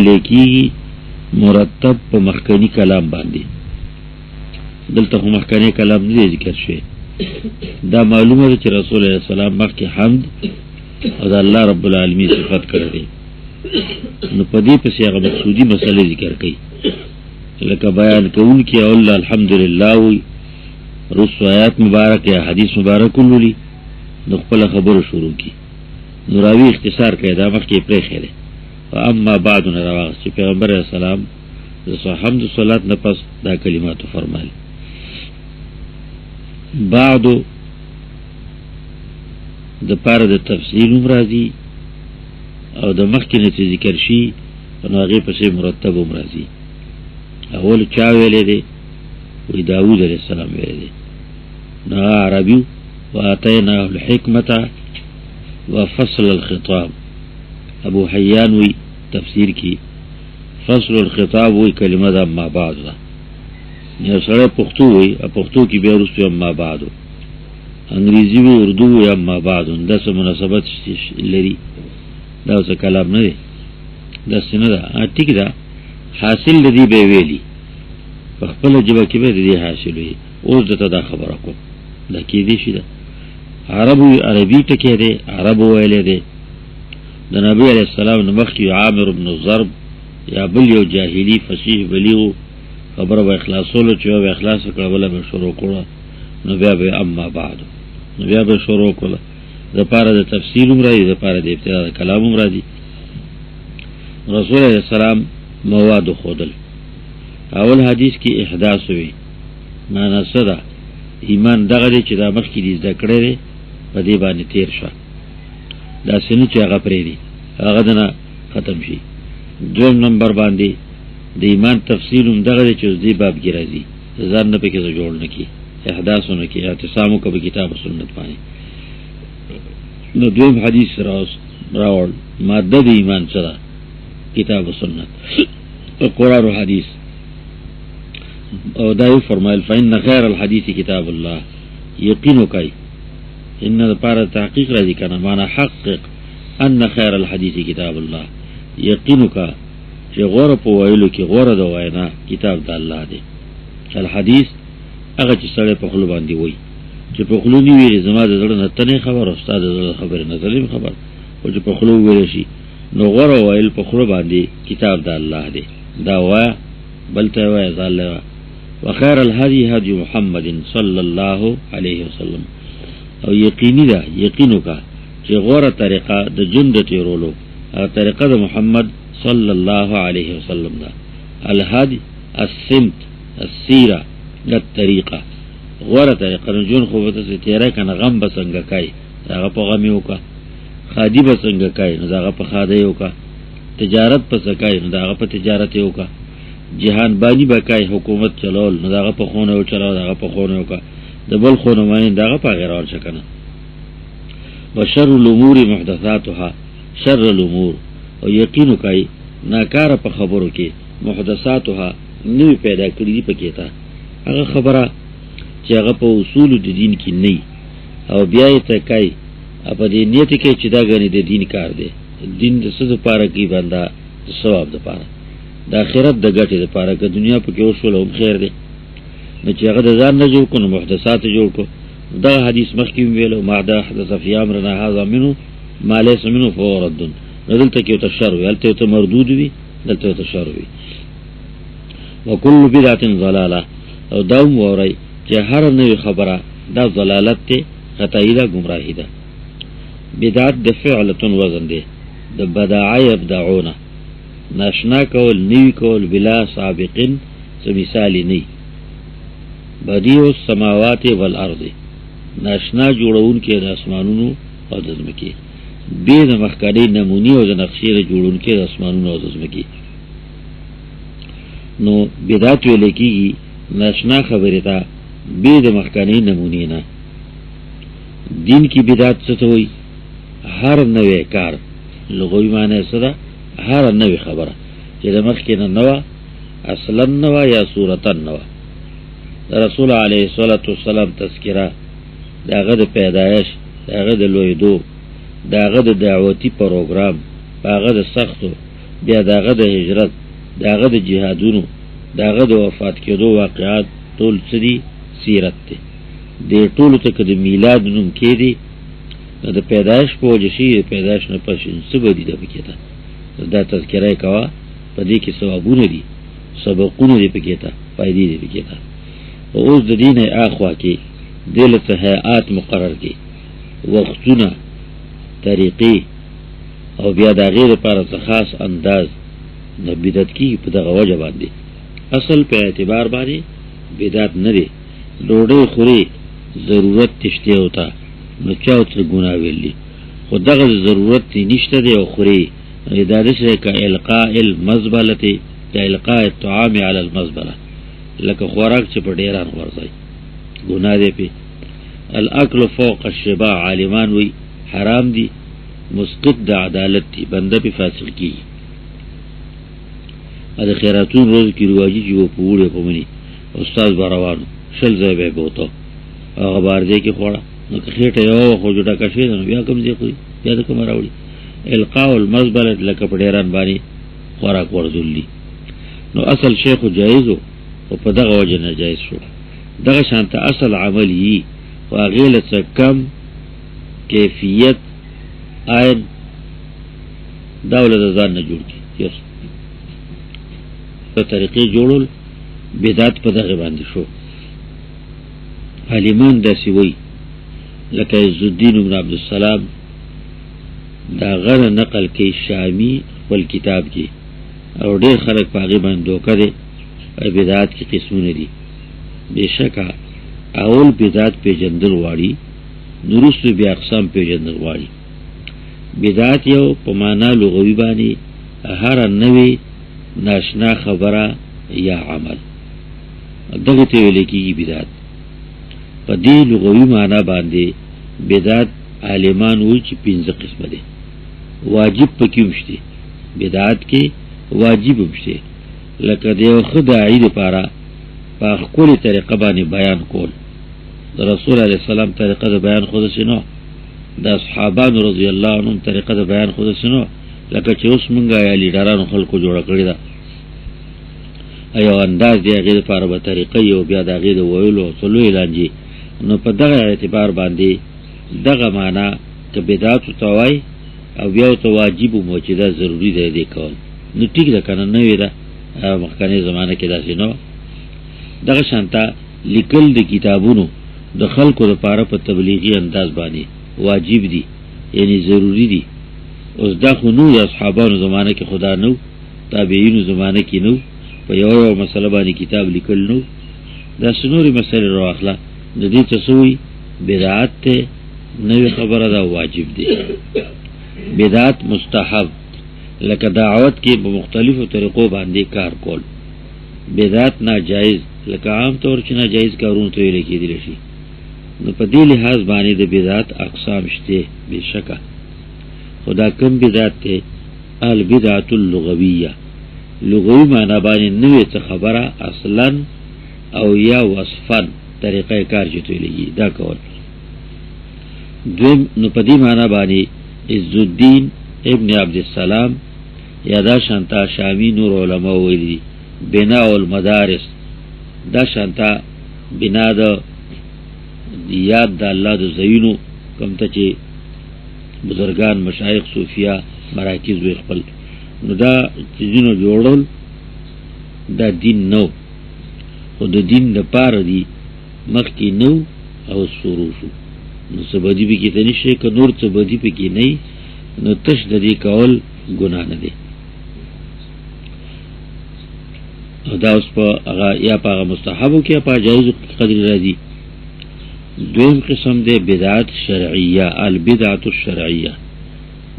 ویلې کیږي مرتب په مخکنی کلام باندې. دلته خو مخکنی کلام نه ذکر شوی. دا معلومه ده چې رسول الله صلی الله علیه وسلم مخکې حمد او د الله رب العالمین صفت کړی دی. نو په دې پسې هغه مقصودی مسئله ذکر کړي لکه بیان کوونکي او الله الحمدلله وي رسو آیات مبارک یا حدیث مبارک ولولي نو خپل خبرو شروع کی. نو راوی اختصار کړي دا مخکې پرې خېره. اما بعد نه راوغ چې پیغمبر اسلام د حمد و صلات نه پس دا کلمات فرمایي. بعدو د پاره د تفصیل راځي او د مخکنه چې ذکر شي نو هغه پسې مرتب راځي. اول چا ویلې دی وی داوود علیہ السلام ویلې دی نو عربي واتینا الحکمت وفصل الخطاب. ابو حیان وی تفسیر کی فصل الخطاب وی کلمه دا ما بعد دا یو سره پښتو وی پښتو کی بیا ورسته ما بعد انګریزي وی اردو وی ما بعد دا سم مناسبت لري دا څه کلام نه دی دا څنګه دا ټیک دا حاصل لدی به ویلی په خپل جبه کې به دې حاصل وي. اوس دته دا خبره کو دا کې دي شي دا عربي ټکی دی عربو ویلې دی د نبی علیہ السلام نمخی عامر بن ضرب یا بل یو جاہلی فصیح بلیغو خبر با اخلاصولو چیو با اخلاص کربلا با شروع کرا نو بیا با اما بعدو نو بیا با شروع کرا دا پارا دا تفسیر امرادی دا پارا دا ابتدا دا کلام امرادی. رسول علیہ السلام مواد خودل اول حدیث کی احداث ہوئی مانا صدا ایمان دغلی چی دا مخی دیز دا کرده پا دی بانی تیر شا دا سنو چی آغا پریدی آغا دنا ختم شی. دوم نمبر باندی د ایمان تفصیل هم دغه چې دی باب کې راځي ځان نه پکې جوړ نه کی احداثونه کې اعتصامو کوي کتاب او سنت باندې. نو دویم حدیث راول ماده د ایمان سره کتاب او سنت او قرآن او حدیث او دا یې فرمایل فإن خیر الحديث کتاب الله یقین وکای ان لپاره تحقیق راځي کنه معنا حقق ان خیر الحديث کتاب الله یقین وکا چې غوړه په وایلو کې غوړه د وینا کتاب د الله دی. الحدیث هغه چې سره په خلو باندې وای چې په خلو دی ویل زما د زړه نه تنه خبر استاد د خبر نه تلیم خبر او چې په خلو ویل شي نو غوړه وایل په خلو باندې کتاب د الله دی دا وای بلته وای ځاله وخير الهدي هدي محمد صلى الله عليه وسلم او یقیني دا یقینو کا چې غوړه طریقه د جند تیرولو طریقه د محمد صلی الله علیه وسلم دا الهادی السمت السیره الطریقه غوره طریقه جون خو به ته تیرې کنه غم بسنګ کای هغه په غم یو کا خادی بسنګ کای نو هغه په خاده یو کا تجارت پس کای نو هغه په تجارت یو کا جهان بانی بکای حکومت چلول نو هغه په خونه او چلول هغه په خونه یو کا د بل خونه باندې هغه په غیر اور شکنه. وشر الامور محدثاتها شر الامور او یقینو کای ناکار په خبرو کې محدثاتها نوی پیدا کړی دی پکې تا هغه خبره چې هغه په اصول د دین کې نه او بیا یې ته کای په دې نیت کې چې دا غني د دین کار دی دین د څه لپاره کې بندا د ثواب لپاره د آخرت د ګټې لپاره که دنیا په کې وشول هم خیر دی نو چې هغه د ځان نه جوړ کړو محدثات جوړ کړو. دا حدیث مخکې ویلو ما دا حدث فی امرنا هذا منه ما ليس منه فهو رد دلته کې ته شر وي دلته ته مردود وي دلته ته شر وي. وکل بدعه ضلاله او دوم وری چې هر نوې خبره دا ضلالت ته خطایی ده گمراهی ده. بدعت د فعلتون وزن ده د بدعای ابدعونه ناشنا کول نوی کول بلا سابقین څه مثالی نه بدیع السماوات والارض ناشنا جوړون کې د اسمانونو او د ځمکې بے د مخکړی نمونی او د نقشې جوړون کې د اسمانونو او د ځمکې. نو بدعت ویل کېږي ناشنا خبره ده بے د مخکړی نمونی نه. دین کې بدعت څه ته وایي؟ هر نوې کار لغوي معنی څه ده؟ هر نوې خبره چې د مخکې نه نوه اصلا نوه یا صورتا نوه. رسول علیه الصلاة والسلام تذکره داغه د پیدایش داغه د لویدو داغه د دعوتی پروګرام هغه د سختو بیا داغه د هجرت، داغه د جهادونو، داغه د وفات کېدو واقعات ټول څه دي؟ سیرت دی. دې ټولو ته که د میلاد نوم کېدی نو د پیدایش په وجه شي، د پیدایش نه پس څه به دي ده پکې ته دا تذکره یې کوه. په دې کې ثوابونه دي، سبقونه دي پکې ته، فایدې دي پکې ته. اوس د دې نه اخوا کې دې له هیئات مقرر کړي، وختونه، طریقې، او بیا د هغې لپاره څه خاص انداز د بدعت کېږي په دغه وجه باندې. اصل په اعتبار باندې بدعت نه دی. ډوډۍ خوري ضرورت تشته وته نو چا ورته ګناه ویلي، خو دغه ضرورت نشته دی او خوري دا داسې که القاء المزبلة که القاء الطعام علی المزبله، لکه خوراک چې په ډیران غورځوي ګناه دی پې. الاکل فوق الشباع عالمان وی حرام دی، مسقط د عدالت دی، بنده پې فاسق کېږي. د خیراتون روز کې رواجي چې و په وړې په مني استاد به روانو 20 ځای به یې بوته هغه بار ځای کې خوړه نو که خېټه یوه خو جوړه کشوې ده نو بیا کوم ځای خوري، بیا د کومه راوړي. القاء المزبله لکه په ډیران باندې خوراک ورزولي نو اصل شی خو جایز و، خو په دغه وجه ناجایز شو. دغه شانته اصل عمل یي خو هغې له څه کم کیفیت عین دا ولې د ځان نه جوړ کړي یو په طریقې جوړول بدعت په دغه باندې شو. عالمان داسې وایي لکه عزالدین بن عبدالسلام دا غره نقل کوي شامی خپل کتاب کې، او ډېر خلک په هغې باندې دوکه دی. بدعت کې قسمونه دي، بېشکه اول بدعت پیژندل غواړي، نو وروستو بیا اقسام پیژندل غواړي. بدعت یو په معنا لغوي باندې هره نوې ناشنا خبره یا عمل، دغه ته ویل کېږي بدعت. په دې لغوي معنا باندې بدعت عالمان وایي چې 5 قسمه دي. واجب پکې هم شته، بدعت کې واجب هم شته، لکه د یو ښه داعي دپاره په ښکلې طریقه باندې بیان کول. د رسول علیه السلام طریقه د بیان خو داسې نه، د اصحابانو رضی الله عنهم طریقه د بیان خو داسې نه لکه چې اوس مونږ یا لیډرانو خلکو جوړه کړې ده. یو انداز دی هغې دپاره به طریقه یي او بیا د هغې د ویلو او څلو لانجې. نو په دغه اعتبار باندې دغه معنا که بدعت ورته وایي او بیا ورته واجب ومو چې دا ضروري دی دې کول، نو ټیک ده که نه نوې ده، مخکنۍ زمانه کې داسې نه. دغه شانته لیکل د کتابونو د خلکو دپاره په تبلیغي انداز باندې واجب دي، یعنی ضروري دي. اوس دا خو نو د اصحابانو زمانه کې خدا نو، تابعینو زمانه کې نو، په یو مسله باندې کتاب لیکل نو. دا نورې مسلې راواخله، د دې ته څه وایي؟ بدعت دی، نوې خبره ده، واجب دی. بدعت مستحب لکه دعوت کې په مختلفو طریقو باندې کار کول. بدعت ناجایز لکه عام طور چې ناجایز کارونو ته ویل کېدلی شي. نو په دې لحاظ باندې د بدعت اقسام شته بېشکه، خو دا کم بدعت دی؟ البدعة اللغویه، لغوي معنا باندې نوې څه خبره اصلا او یا وصفا طریقه کار چې ته ویلېږي دا کول. دویم نو په دې معنا باندې عزالدین ابن عبدالسلام یا دا شانتا شامی نور علما ویلي بناء المدارس، دا شانتا بنا د یاد د الله د ځایونو کوم ته چې بزرگان مشایخ صوفیا مراکز وی خپل، نو دا چیزونو جوړول دا دین نو، خو د دین دپاره دی مخکې نو او شروع شو. نو څه بدي پکې ته نشته، که نور څه بدي پکې نه وي نو تش د دې کول ګناه نه دی. دا اوس په هغه یا په هغه مستحبو کې یا په جایزو قدر راځي. دویم قسم دی بدعت شرعیه، البدعة الشرعیه.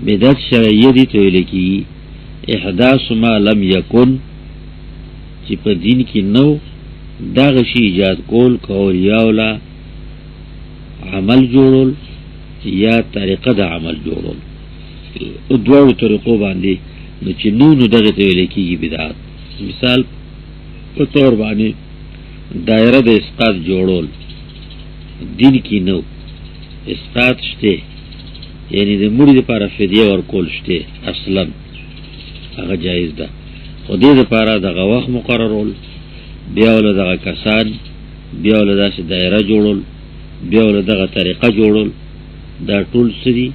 بدعت شرعیه دي ته ویل کېږي احداث ما لم یکن، چې په دین کې نو دغه شي ایجاد کول یا ولا عمل جوړول یا طریقه د عمل جوړول، دواړو طریقو باندې نو چې نو دغه ته ویل کېږي بدعت. مثال په طور باندې دایره د اسقاط جوړول دین کې نو، اسقاط شته یعنی د مړي لپاره فدیه ورکول شته اصلا، هغه جایز ده. خو دې دپاره دغه وخت مقررول، بیا ول دغه کسان، بیا ول داسې دایره جوړول، بیا ول دغه طریقه جوړول، دا ټول سری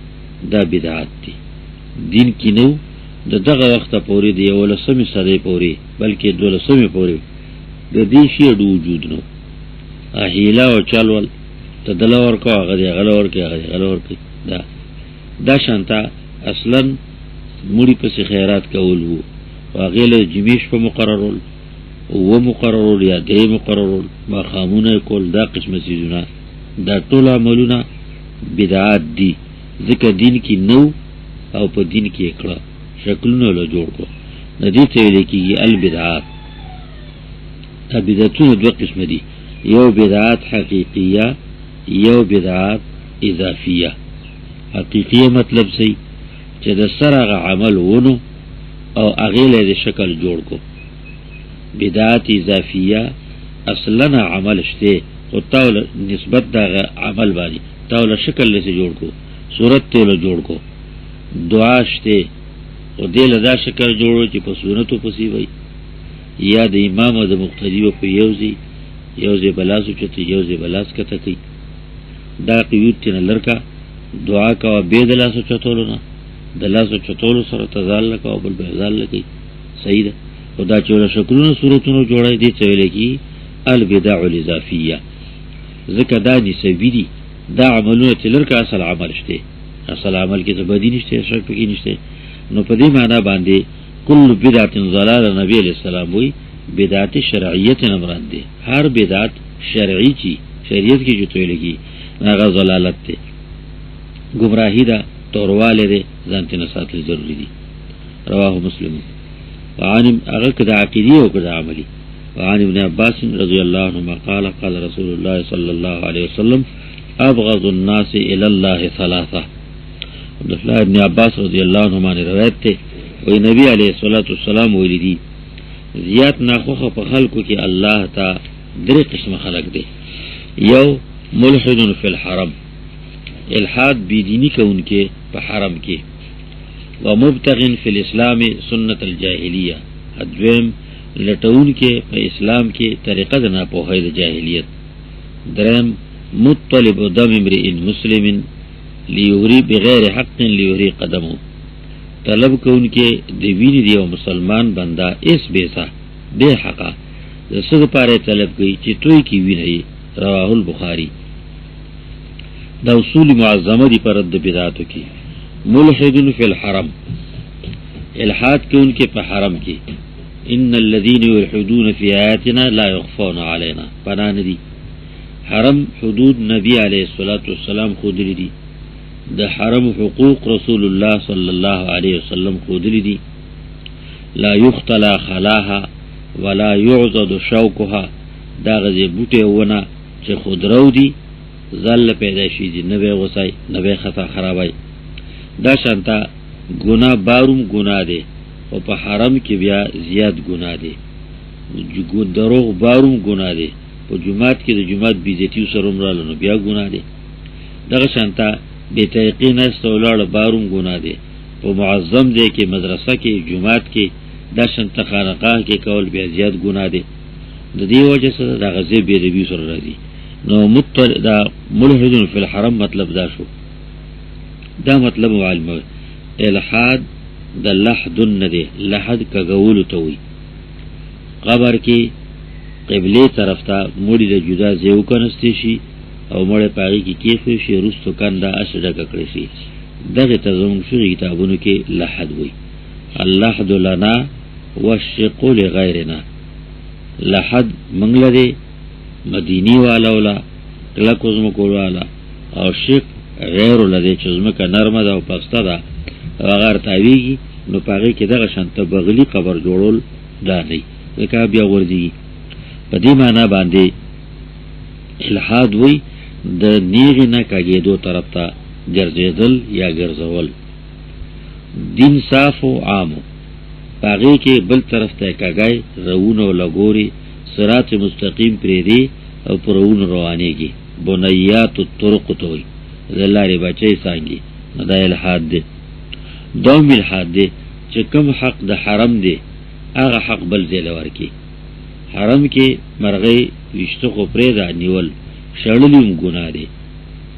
دا بدعت دي. دین کې نو د دغه وخته پورې د 11مې صدۍ پورې بلکې 12مې پورې د دې شی د وجود نو هیله او چلول ته دله ورکو هغه دی غله ورکي هغه غله ورکي. دا شانته اصلا مړي پسې خیرات کول وو، هغې له جمیش په مقررول و مقررول یا درې مقررول ماښامونه کول، دا قسمه څیزونه دا ټول عملونه بدعات دي. ځکه دین کې نو او په دین کې کړه شکلونه له جوړ کو د دې ته ویل کېږي البدعات. دا بدعتونه دوه قسمه دي، یو بدعات حقیقیه، یو بدعات اضافیه. حقیقیه مطلب سی چې د سره هغه عمل ونو او هغې له د شکل جوړ کو. بدعات اضافیه اصلا عمل شته خو تاول نسبت دا عمل باندې تاول شکل لسه جوړ کو، صورت ته له جوړ کو. دعا شته او دې له دا شکل جوړو چې په سنتو پسې وي، یا د امام او د مقتدی په یوځي بلاسو چته یوځي بلاس کته کوي. دا قیود تن لرکا دعا کا به د لاسو چتولو نه د لاسو چتولو سره تزال لکه او بل بهزال لکه. صحیح ده. خدا چې له شکلونو صورتونو جوړای دي څه ویل کی البدع الاضافیه. ځکه دا نسبی دي، دا عملونه چې لرکا اصل عمل شته، اصل عمل کې څه بدی نشته، شک پکې نشته. نو په دې معنا باندې کل بدعت ضلاله نبی علیہ السلام وی بدعت شرعیت نه مراد ده. هر بدعت شرعی چی شریعت کې جو تویل کی هغه ضلالت ده، گمراهی ده، تورواله ده، ځان ته ساتل ضروری دي. رواه مسلم. وعن هغه کده عقیدی او کده عملی. وعن ابن عباس رضی الله عنهما قال قال رسول الله صلی الله علیه وسلم ابغض الناس الى الله ثلاثه. عبدالله ابن عباس رضی اللہ عنہما نے روایت تے وی نبی علیہ السلام ویلی دی زیاد ناخوخ پا خلقو کی اللہ تا دری قسم خلق دے. یو ملحد فی الحرم، الحاد بیدینی کا ان کے پا حرم کے، ومبتغن فی الاسلام سنت الجاہلیہ، ادویم لٹون کے پا اسلام کے طریقہ دنا پوحید جاہلیت. درم مطلب دم امرئ مسلم لیوری بغیر حق لیوری قدمو، طلب کو ان کے دیوینی دیو مسلمان بندہ اس بیسا بے حقا صد پارے طلب گئی چتوئی کی وینئی. رواہ البخاری. دا اصول معظمہ دی پر رد بدعاتو کی. ملحد فی الحرم، الحاد کے ان کے پا حرم کی. ان الذین یلحدون فی آیاتنا لا یخفون علینا، پناہ ندی. حرم حدود نبی علیہ السلام خود لی دی، دا حرم حقوق رسول اللہ صلی اللہ علیہ وسلم خودلی دی. لا یختلا خلاها ولا یعضد شوکها، دا غزی بوٹے ونا چه خود رو دی ظل پیداشی دی نبی غصای نبی خطا خرابای. دا شانتا گناہ باروم گناہ دے و پا حرم کی بیا زیاد گناہ دے. دروغ باروم گناہ دے، پا جماعت کی دا جماعت بیزیتیو سرم رالنو بیا گناہ دے. دا شانتا بے تحقیق نست اولاد باروم گناہ دے. پا معظم دے کہ مدرسہ کے جماعت کے دا شانتا خانقاہ کے کول بیا زیاد گناہ دے. دا دی وجہ سے دا غزی بے ربیو سر رضی. نو دا ملحدون فی الحرم مطلب دا شو. دا مطلب معلوم الحاد دا لحدن ندے، لحد کا گولو توی قبر کی قبلی طرف تا موڑی دا جدا زیو کنستی شی او موڑی پاگی کی کیخوی شی رستو کنده اشده ککڑی شی. دغی تزمون فقی کتابونو کے لحد وی. اللحد لنا والشقو لغیرنا، لحد منگل دے مدینی والا اولا کلک وزمکول والا، او شق غیر لدے چزمکا نرم دا و پستا دا وغیر تاویگی. نو پاگی که دغی شانتا بغلی قبر جوڑول دا نی وکا بیا وردی. پا دی مانا بانده الحاد وی د نیغی نا کاگی دو طرف تا گرزیدل یا گرزول. دین صاف و عامو پاگی که بل طرف تا کاگای رون و لگوری صراط مستقیم پریدی او پرون روانی گی. بنیات الطرق توی دلاری بچه سانگی. دا الحاد ده. دوم الحاد ده چې کوم حق د حرم دی هغه حق بل ځای له ورکي. حرم کې مرغۍ ویشته خو پرېږده، نیول شړل هم ګناه دی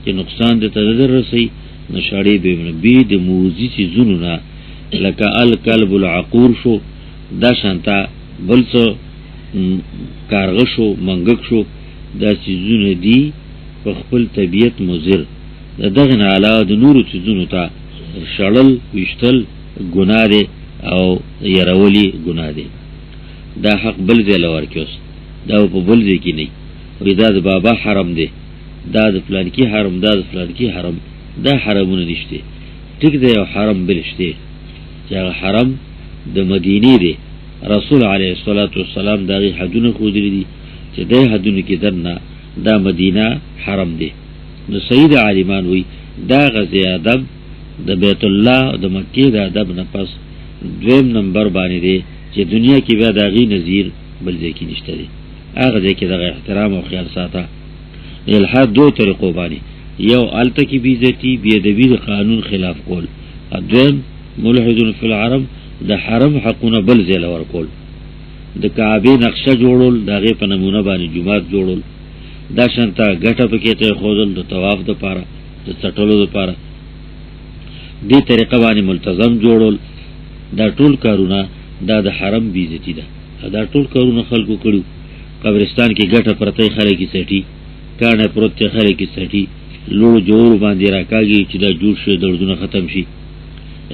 چې نقصان د تدر رسي نو شړې به بې د موزي څیزونو نه لکه الکلب العقور شو، دا شانته بل څه کارغه شو، منګک شو، دا څیزونه دي په خپل طبیعت مضر. د دغه نه علاوه د نورو څیزونو ته شړل ویشتل ګناه دی او یرولی ګناه دی. دا حق بل ځای له ورکي. اوس دا په بل ځای کې نه وي دا د بابا حرم دی، دا د فلانکي حرم، دا د فلانکي حرم، دا حرمونه نشته. ټیک دی یو حرم بل شته چې هغه حرم د مدینې دی. رسول علیه الصلاة والسلام دا غي حدونه ښودلي دي چې دی حدونه کې دننه دا مدینه حرم دی. نو سید عالمان وی دا غزي ادب د بیت الله او د مکې د ادب نه پس دویم نمبر باندې دی چې دنیا کې بیا د غي نظیر بل ځای کې نشته دی. هغه ځای کې د احترام او خیال ساته. الحاد دو طریقو باندې، یو الته کې بیزتی بیادبی د قانون خلاف کول، دویم ملحدون فی الحرم د حرم حقونه بل ځای له ورکول. د کعبې نقشه جوړول، د هغې په نمونه باندې جومات جوړول، دا شانته ګټه پکې ته ښودل د طواف دپاره، د څټلو دپاره، دې طریقه باندې ملتزم جوړول. دا ټول کارونه دا د حرم بیزتی ده. دا ټول کارونه خلکو کړو. قبرستان کې ګټه پرته خلک یې څټي، کاڼی پروت دی خلک یې څټي، لوړو جوړو باندې راکاږي چې دا جوړ شي دردونه ختم شي.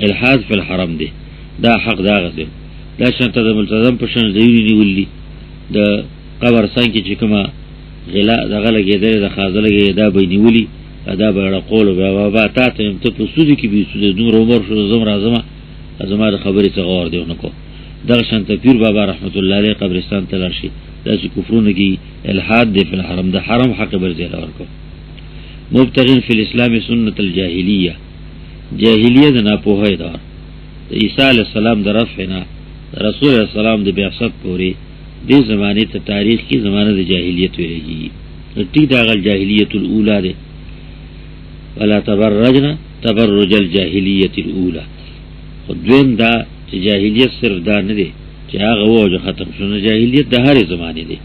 الحاد فی الحرم دی. دا حق دا غزه. دا شانته د ملتزم په شان ځایونه نیول دي. د قبرستان کې چې کومه غلا دغه لګېدلې د خازه لګېدلې دا به یې نیولي، دا به یې رقول بیا بابا تا ته یم ته په سودي کې بې سوده دومره عمر شو زم راځمه زما د خبرې څه غور دی ونه کو. دغه شانته پیر بابا رحمت الله علیه قبرستان ته لاړ شي. داسې کفرونه کې الحاد دی فی الحرم، د حرم حق بل ځای له ورکو. مبتغین فی الاسلام سنت الجاهلیه، جاهلیه د ناپوهۍ دور. د عیسی علیه السلام د رفع نه د رسول علیه السلام د بعثت پورې دې زمانې ته تاریخ کې زمانه د جاهلیت ویل کېږي. ټیک د هغه جاهلیت الاولی دی. ولا تبرجنا تبرج الجاهلیت الاولی. خو دویم دا چې جاهلیت صرف دا نه دی چې هغه وجه ختم شو، نه جاهلیت د هرې زمانې دی.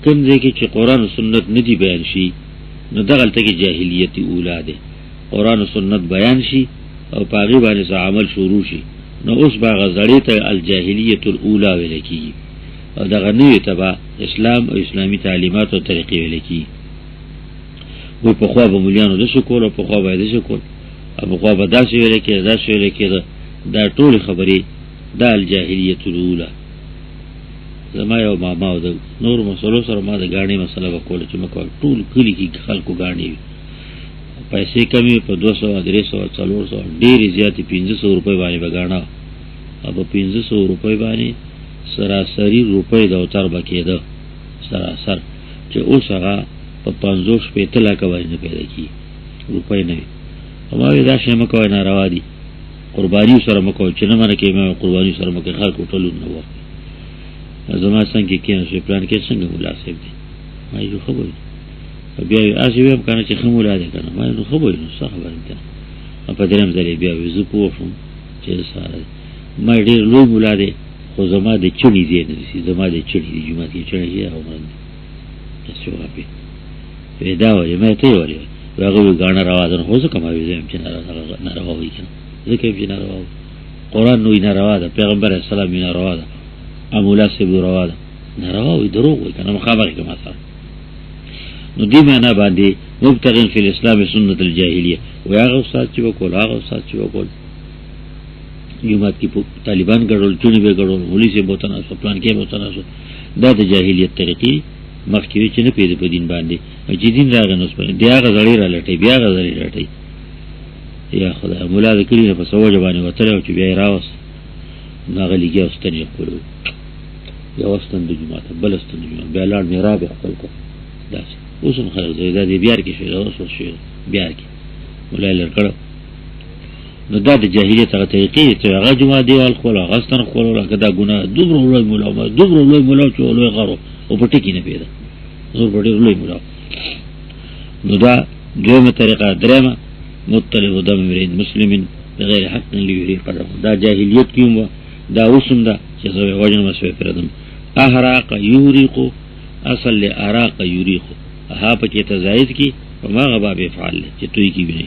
کوم ځای کې چې قرآن و سنت نه دی بیان شي نو دغلته کې جاهلیت اولی دی. قرآن و سنت بیان شي او په هغې باندې څه عمل شروع شي نو اوس به هغه زړې ته الجاهلیت الاولی ویل کېږي او دغه نوې ته به اسلام او اسلامي تعلیمات او طریقې ویل کېږي. وایي پخوا به مولیانو داسې کول او پخوا به یې داسې کول او پخوا به داسې ویل کېده داسې ویل کېده. دا ټولې خبرې دا الجاهلیت الاولی. زما یو ماما او د نورو مسلو سره ما د ګاڼې مسله به کوله چې مه کوه. ټول کلي کې خلکو ګاڼې وي، پیسې کمې په 200 300 400 ډېرې زیاتې 500 روپۍ باندې به ګاڼه او په 500 روپۍ باندې سراسري روپۍ د اوتر به کېده سراسر چې اوس هغه په 50-60 لکه باندې نه پیدا کېږي، روپۍ نه وي. ما وایي دا شی مه کوئ، ناروا دي. قرباني سره مه کوئ چې نه منع کوي، ما قرباني سره مه کوئ. خلکو ټولون نه وخت زما څنګ کې کېناستو پلان کې څنګه ملا صاحب دی. ما وایي ښه به وي. بیا وایي هسې ویم که نه چې ښه ملا دی که نه. ما وایي نو ښه به وي، نو څه خبره یم که نه. په درېیم ځل یې بیا وایي زه پوه شوم چې ساره دی. ما ډېر لوی ملا دی خو زما د چڼي ځای نه نیسي. زما د چڼي دی جومات کې چڼي دی هغه مرن دی. داسې وغاپې وایي دا وایي ما ته یې وایي هغه وایي ګاڼه روا ده. نو خو ځکه ما وایي زه یم چې ناروا وایي که نه، ځکه یم چې ناروا وایي. قرآن وایي ناروا ده، پیغمبر علیه السلام وایي ناروا ده، مولا صاحب روا ده. ناروا وایي دروغ وایي که نه، مخابره کې ما سره. نو دې معنا باندې مبتغین فی الاسلام سنت الجاهلیه وایي هغه استاد چې به کول، هغه استاد چې به کول. جومات کې طالبان ګډول، چڼي به ګډول، مولي صاحب به ورته ناست، پلان کې به ورته ناست. دا د جاهلیت طریقې مخکې وي چې نه پوهېده په دین باندې. چې دین راغی نو اوس دی هغه زړې را لټوي، بیا هغه زړې لټوي. یا خدای ملا د کلي نه په سوجه باندې وتلی او چې بیا یې راوست نو هغه لګیا او ستن یې ښکلوي. یو ستن د جومات بله ستن د جومات بیا لاړ محراب یې خپل کړ. داسې اوس هم خلک ځای دا د بیار کې شوی ده، اوس شوی ده بیار کې ملا یې لر کړه. نو دا د جاهلیت هغه طریقې چې هغه جومات دیوال خپل هغه ستن خپلول. که دا ګناه دومره لوی ملا دومره لوی ملا چې لوی غر او په ټکي نه پوهېده، نور په ډېر لوی ملا. نو دا دویمه طریقه. درېیمه مطلب دم امرئ مسلم بغیر حق لیریق دا جاهلیت کیوم دا وسم دا چې زوی وجن مسوي پردم احراق یوریق اصل له اراق یوریق ها پکې تزاید کی وما غبا بفعل چې توي کی بني.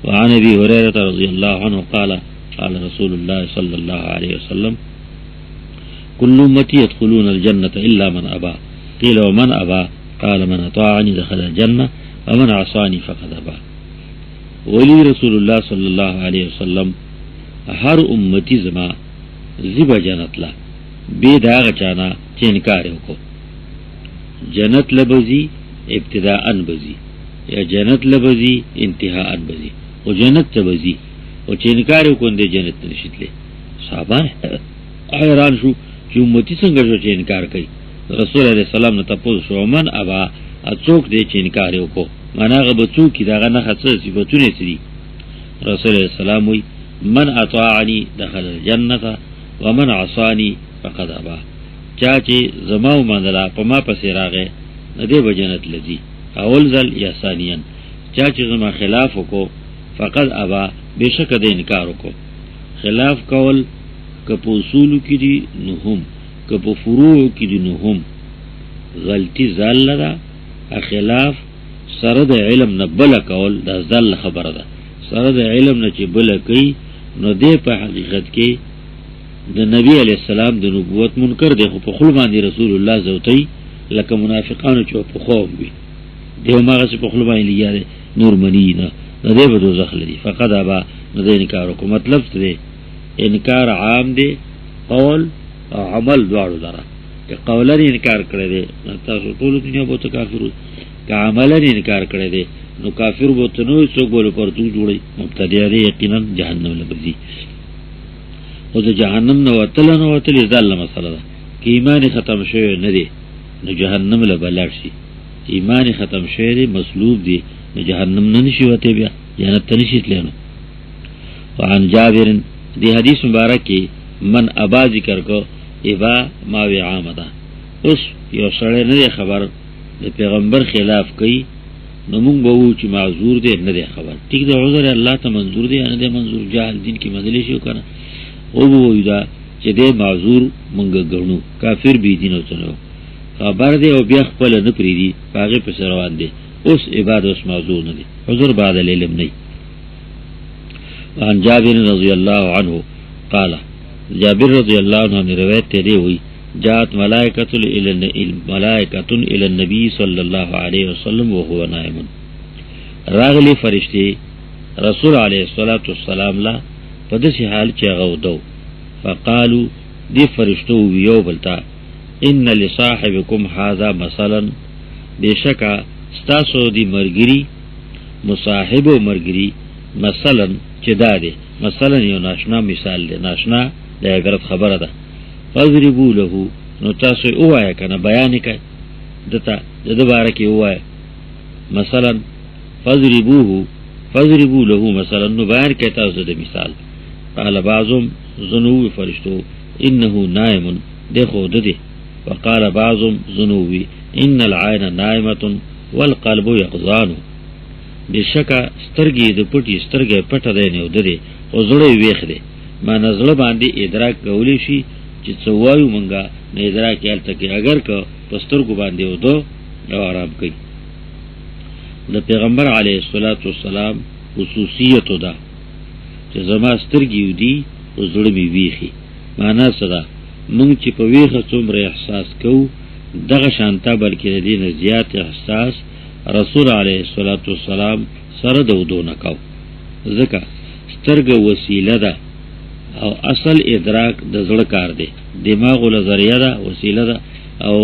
وعن ابي هريره رضي الله عنه قال قال رسول الله صلى الله عليه وسلم كل امتي يدخلون الجنه الا من ابى قيل ومن ابى قال من اطاعني دخل الجنه ومن عصاني فقد ابى. ولی رسول الله صلی الله علیه وسلم هر امتی زما زیبا جنت لا بے داغ چانا چې انکار وکړو. جنت لبزی ابتداء بزی یا جنت لبزی انتهاء بزی او جنت تبزی او چې انکار وکړو د جنت نشیتله. صحابه حیران شو چې امتی څنګه شو چې انکار کوي. رسول الله سلام نو تاسو شو من ابا اڅوک دې چې انکار وکړو مناغه بچو کی داغه نه خاصه صفاتونه سری. رسول الله سلام وی من اطاعنی دخل الجنه ومن عصانی فقد ابى. چا چې زماو مندلا پما پسې راغې نه دې بجنت لذي اول ځل یا ثانیاً چا چې زما خلاف وکړو فقد ابى بشک دې انکار وکړو. خلاف کول کپو اصول کې دي نو هم کپو فروع کې دي نو هم غلطی زال ده. خلاف سره د علم نه بل کول دا ځل خبره ده. سره د علم نه چې بل کوي نو دې په حقیقت کې د نبی علی السلام د نبوت منکر دی. خو په خپل باندې رسول الله زوتی لکه منافقانو چې په خو وي دیو ماغه چې په خپل باندې لګیاره نور منی نه دې به دوزخ لري. فقط ابا نه دې انکار وکړو. مطلب څه دی؟ انکار عام دی قول او عمل دواړو لره. که قولن انکار کړی دی تاسو ټول دنیا به ته کافر که عملن انکار کړی دی نو کافر به ته نو څوک بوله پرتو جوړي مبتدی دی یقینا جهنم لبزي. او د جهنم نه وتل نه وتل ځل مسله ده. که ایمان ختم شوی نه دی نو جهنم له بلار شي. ایمان ختم شوی دی مسلوب دی نو جهنم نه نشي وته بیا جنت ته نشي تلنو. وعن جابر دی حدیث مبارک کې من ابا ذکر کو ابا ما وی عامه. اوس یو سره نه خبر د پیغمبر خلاف کوي نو مونږ به و چې معذور دی نه دی خبر. ټیک دی عذر الله ته منظور دی نه دی منظور جاهل دین کې مدلی شو کنه او وو دا چې دی معذور مونږ ګڼو کافر بی دین او څنګه خبر دی او بیا خپل نه پریدي هغه په سر روان دی. اوس عبادت اوس معذور نه دی عذر بعد العلم نه. عن جابر رضی الله عنه قال جابر رضی الله عنه روایت دی وی جاءت ملائکۃ الى النبي صلی الله علیه وسلم وهو نائم. راغلی فرشتي رسول علیه الصلاۃ والسلام لا په داسې حال چې غوډو. فقالوا دی فرشتو یو بلتا ان لصاحبكم هذا مثلا بشکا ستاسو دی مرګری مصاحب او مرګری مثلا چې داده مثلا یو ناشنا مثال دی ناشنا د عبرت خبره ده. فضربوا له نو تاسو اوایا کنه بیان کوي دته د باره کې اوایا مثلا فضربوا له مثلا نو بیان کوي تاسو د مثال. قال بعضهم ظنوا فرشتو انه نائم ده خود ده. وقال بعضهم ظنوا ان العين نائمه والقلب يقظان. بشکا سترګې د پټي سترګې پټه ده نه ودره او زړه ویخ ده. ما نزله باندې ادراک کولی شي چې څو وایو مونږه نه ادراک یې الته کې اگر که پسترګو باندې ودو او آرام کوي. د پیغمبر علیه الصلاۃ والسلام خصوصیت ده چې زما سترګې ودي او زړه می ویخي. معنا څه ده؟ مونږ چې په ویخه څومره احساس کوو دغه شانته بلکې د دې نه زیات احساس رسول علیه الصلاۃ والسلام سره د ودو نه کاو. ځکه سترګه وسیله ده او اصل ادراک د زړه کار دی. دماغ ول ذریعہ ده وسیله ده او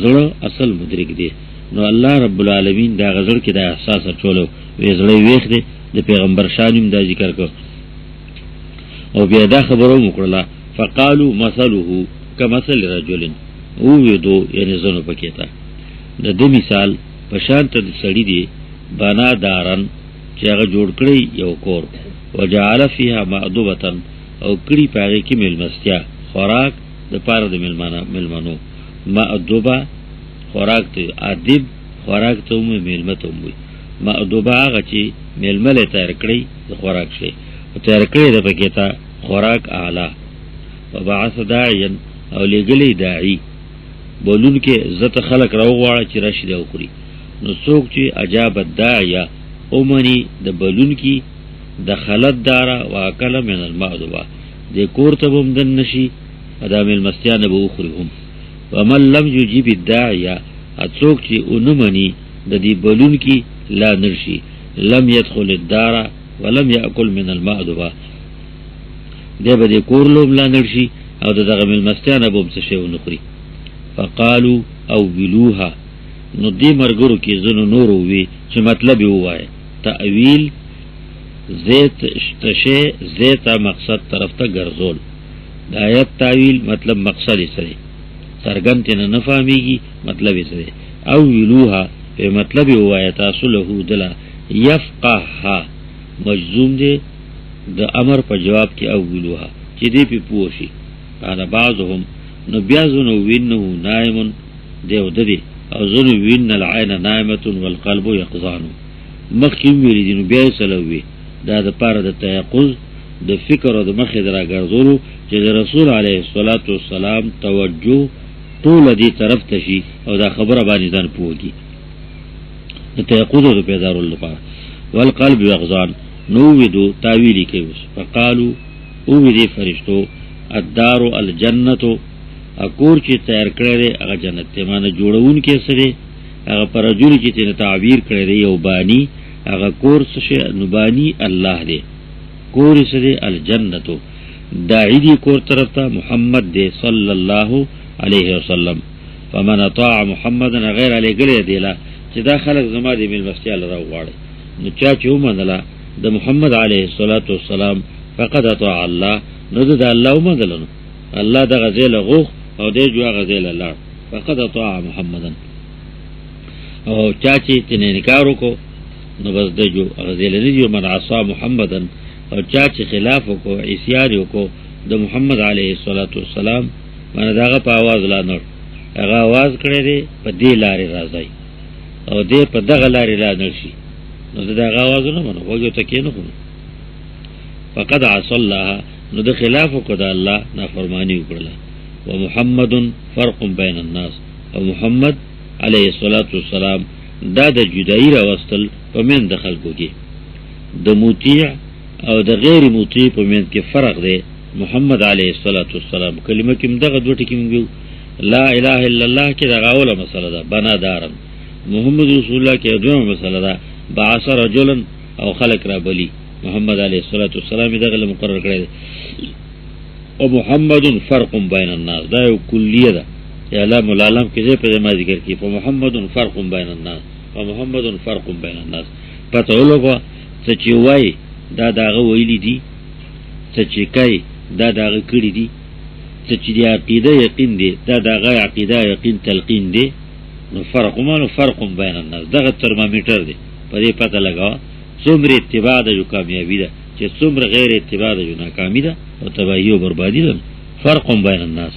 زړه اصل مدرک دی. نو الله رب العالمین دا غزړ کې د احساس چولو وی زړه ویخ دی. د پیغمبر شانیم دا ذکر کو او بیا دا خبرو وکړه فقالوا مثله كمثل رجل او ویدو یعنی زنو پکېتا د دې مثال په شان ته د سړی دی بنا دارن چې هغه جوړ کړی یو کور وجعل فيها مأدبه او کړي پاره کې ملمستیا خوراک د پاره د ملمنو مأدبه خوراک ته ادب خوراک ته ملمته وي. مأدبه هغه چې ململه تیار کړی د خوراک شي تیار کړی د پکې تا خوراک اعلی. وبعث داعیا او لګلی داعی بولون کې عزت خلق راو غواړي چې راشي دا وخوري. نو څوک چې اجاب الداعیه اومني د بولون کې د خلت دارا واکل من المعدوبه د کور ته بم دن نشي ادم المستیان به وخوري هم. ومن لم يجيب الداعیه څوک چې اونمني د دې بولون کې لا نرشي لم يدخل الدار ولم يأكل من المعدوبه دی به د کور لوم لا نرشي او دغه المستیان به څه شی ونخوري. فقالوا او بلوها نو دی مرګرو کې زنو نورو وی چې مطلب یې وایي تعویل زیت اشتشه زیتا مقصد طرف ته ګرځول. د آیت تعویل مطلب مقصد یې سره سرګنت نه نفهمیږي مطلب یې سره او ویلوها په مطلب یې وایي تاسو له دلا یفقهها مجزوم دی د امر په جواب کې او ویلوها چې دی په پوښي. قال بعضهم نو بیا زنو وینو نائمون دیو ددی او زنو وین العین نائمتون والقلب یقظان مخیم ویلی دی نو بیا سلوی دا د پاره د تیقظ د فکر او د مخې درا ګرځولو چې د رسول علیه الصلاۃ والسلام توجه ټول دی طرف ته شي او دا خبره باندې ځان پوهږي د تیقظ او د پیدارولو لپاره. والقلب یقظان نو ودو تعویلی کوي. فقالو او دی فرشتو الدار الجنت اکور چې تیار کړی هغه جنت ته معنی جوړون کې سره هغه پر رجل چې تنه تعبیر کړی یو بانی هغه کور څه نبانی الله دی کور سره الجنت داعی دی کور طرف ته محمد دی صلی الله علیه وسلم. فمن اطاع محمد غیر علی گلی دیلا چې دا خلق زما دی مل مسجد راو غواړي نو چا چې ومنله د محمد علیه الصلاۃ والسلام فقد اطاع الله نو د الله ومنله الله د غزل غوخ او دې جو غزل الله فقد اطاع محمدن او چا چې تنه انکار وکړو نو بس د جو غزل نه جو من عصا محمدن او چا چې خلاف وکړو عصیان وکړو د محمد علیه الصلاۃ والسلام باندې داغه په आवाज لا نور هغه आवाज کړی دی په دې لارې راځي او دې په دغه لارې لا نشي نو دغه आवाज نه منو وګورئ ته کې نه خو فقد عصى الله نو د خلاف وکړه د الله نافرمانی وکړه. ومحمد فرق بین الناس او محمد علیه الصلاۃ والسلام دا د جدایی را وستل په من د خلکو کې د مطیع او د غیر مطیع په من کې فرق دی. محمد علیه الصلاۃ والسلام کلمه کې دغه دوه ټکي موږ لا اله الا الله کې دا اوله مسله ده بنا دارن. محمد رسول الله کې دوه مسله ده بعث رجلا او خلق را بلی. محمد علیه الصلاۃ والسلام دغه مقرر کړی دی. او محمد فرق بین الناس دا یو کلیه ده اعلام العالم کې ځای په ما ذکر کی. فمحمد فرق بین الناس ومحمد فرق بین الناس پته ولګو څه چې وای دا داغه ویلی دي څه چې کوي دا داغه کړی دي څه چې دی عقیده یقین دی دا داغه عقیده یقین تلقین دی. نو فرق مانو فرق بین الناس دغه ترمامیټر دی په دې پته لګاو څومره اتباع د جو کامیابی ده چې څومره غیر اتباع د جو ناکامی ده او تباہی او بربادی ده. فرق بین الناس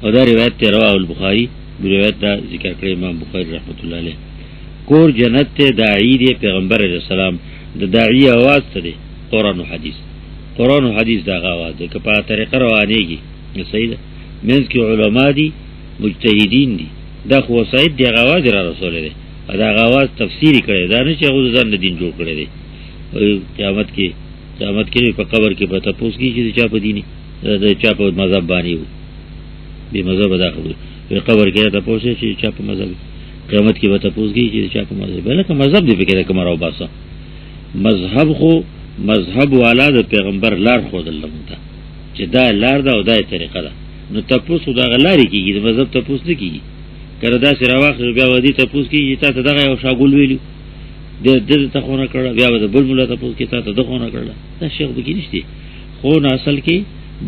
او دا روایت ته رواه البخاری روایت دا ذکر کړی امام بخاری رحمت الله علیه. کور جنت ته داعی دی پیغمبر علیہ السلام د داعی आवाज ته دی قرآن او حدیث. قرآن او حدیث دا आवाज دی که په طریقه روانېږي صحیح ده. منځ کې علما دي مجتهدین دي دا خو وسایت دی आवाज را رسول دی دا आवाज تفسیری کړي دا نه چې هغه ځان دین جوړ کړي دی. قیامت کې په قبر کې به تاسو کې چې چا په دیني د چا په مذهب باندې وي به مذهب دا خبره په قبر کې تاسو چې چا په مذهب قیامت کې به تاسو کې چې چا په مذهب بلکې مذهب دی فکر کوم راو باسه مذهب خو مذهب والا د پیغمبر لار خو دلته چې دا لار دا او دا طریقه ده نو تاسو دا غلاري کیږي د مذهب تاسو نه کیږي کړه دا سره واخر بیا ودی تاسو کیږي ته دغه یو شاګول ویلو د ته خونه کړه بیا د بل مولا تاسو کې ته د خونه کړه دا شیخ د کې نشته خو اصل کې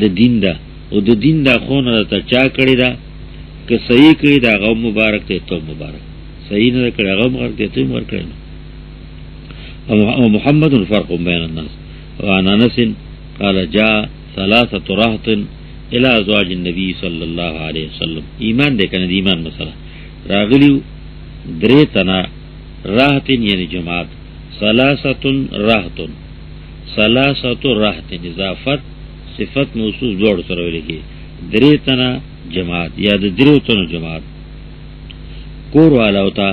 د دین دا او د دین دا خونه ته چا کړی دا که صحیح کړی دا غو مبارک ته تو مبارک صحیح نه کړی غو مبارک ته تو مبارک کړی. او محمد فرق بین الناس. وعن انس قال جاء ثلاثه رهط الى ازواج النبي صلى الله عليه وسلم. ایمان دې کنه ایمان مسله راغلیو درې تنا راحتن یعنی جماعت ثلاثه راحتن ثلاثه رهط اضافت صفت موصوف جوړ سره ویلږي درې تنه جماعت یا د درې تنه جماعت کور والا وتا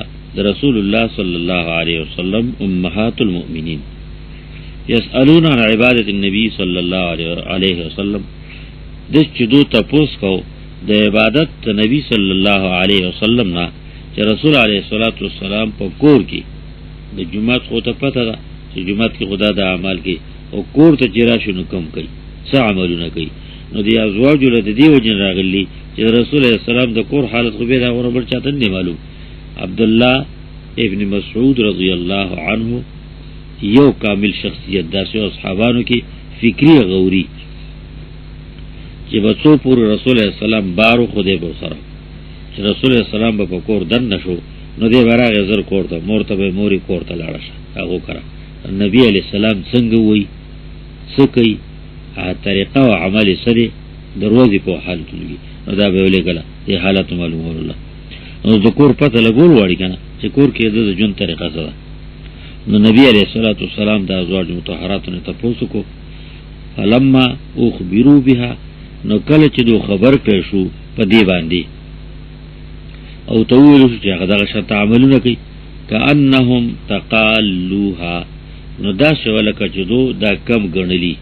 رسول الله صلی الله علیه وسلم امهات المؤمنین یسالون عن عبادت النبی صلی الله علیه وسلم د چدو تپوس کو د عبادت نبی صلی الله علیه وسلم نا چې رسول علیه الصلاۃ والسلام په کور کې د جمعات خو ته پته ده چې جمعات کې خدا د اعمال کې او کور ته جرا شنو کم کوي څه عملونه کوي نو دی ازواج له دې وجن راغلي چې رسول الله السلام د کور حالت خو به دا وربل چاته نه معلوم. عبد الله ابن مسعود رضی الله عنه یو کامل شخصیت داسې اصحابانو کې فکری غوري چې بچو پور رسول الله السلام بارو خوده به سره چې رسول الله السلام په کور دن نشو نو دې ورغه زر کور ته مرتبه موري کور ته لاړ شه هغه کړه نبی علی السلام څنګه وای سکی ا طریقه او عمل سره دروازې په حالت لګي نو دا به ولې کله دې حالت معلومه الله نو ذکر پته لګول وړي کنه چې کور کې د جون طریقه سره نو نبی علیہ الصلوۃ والسلام د ازواج مطهرات نه تاسو کو فلما اخبروا بها نو کله چې دو خبر کړ شو په دی باندې او تویل چې هغه دغه شت عملونه کوي کانهم تقالوها نو دا شو لکه چې دو دا کم غنلی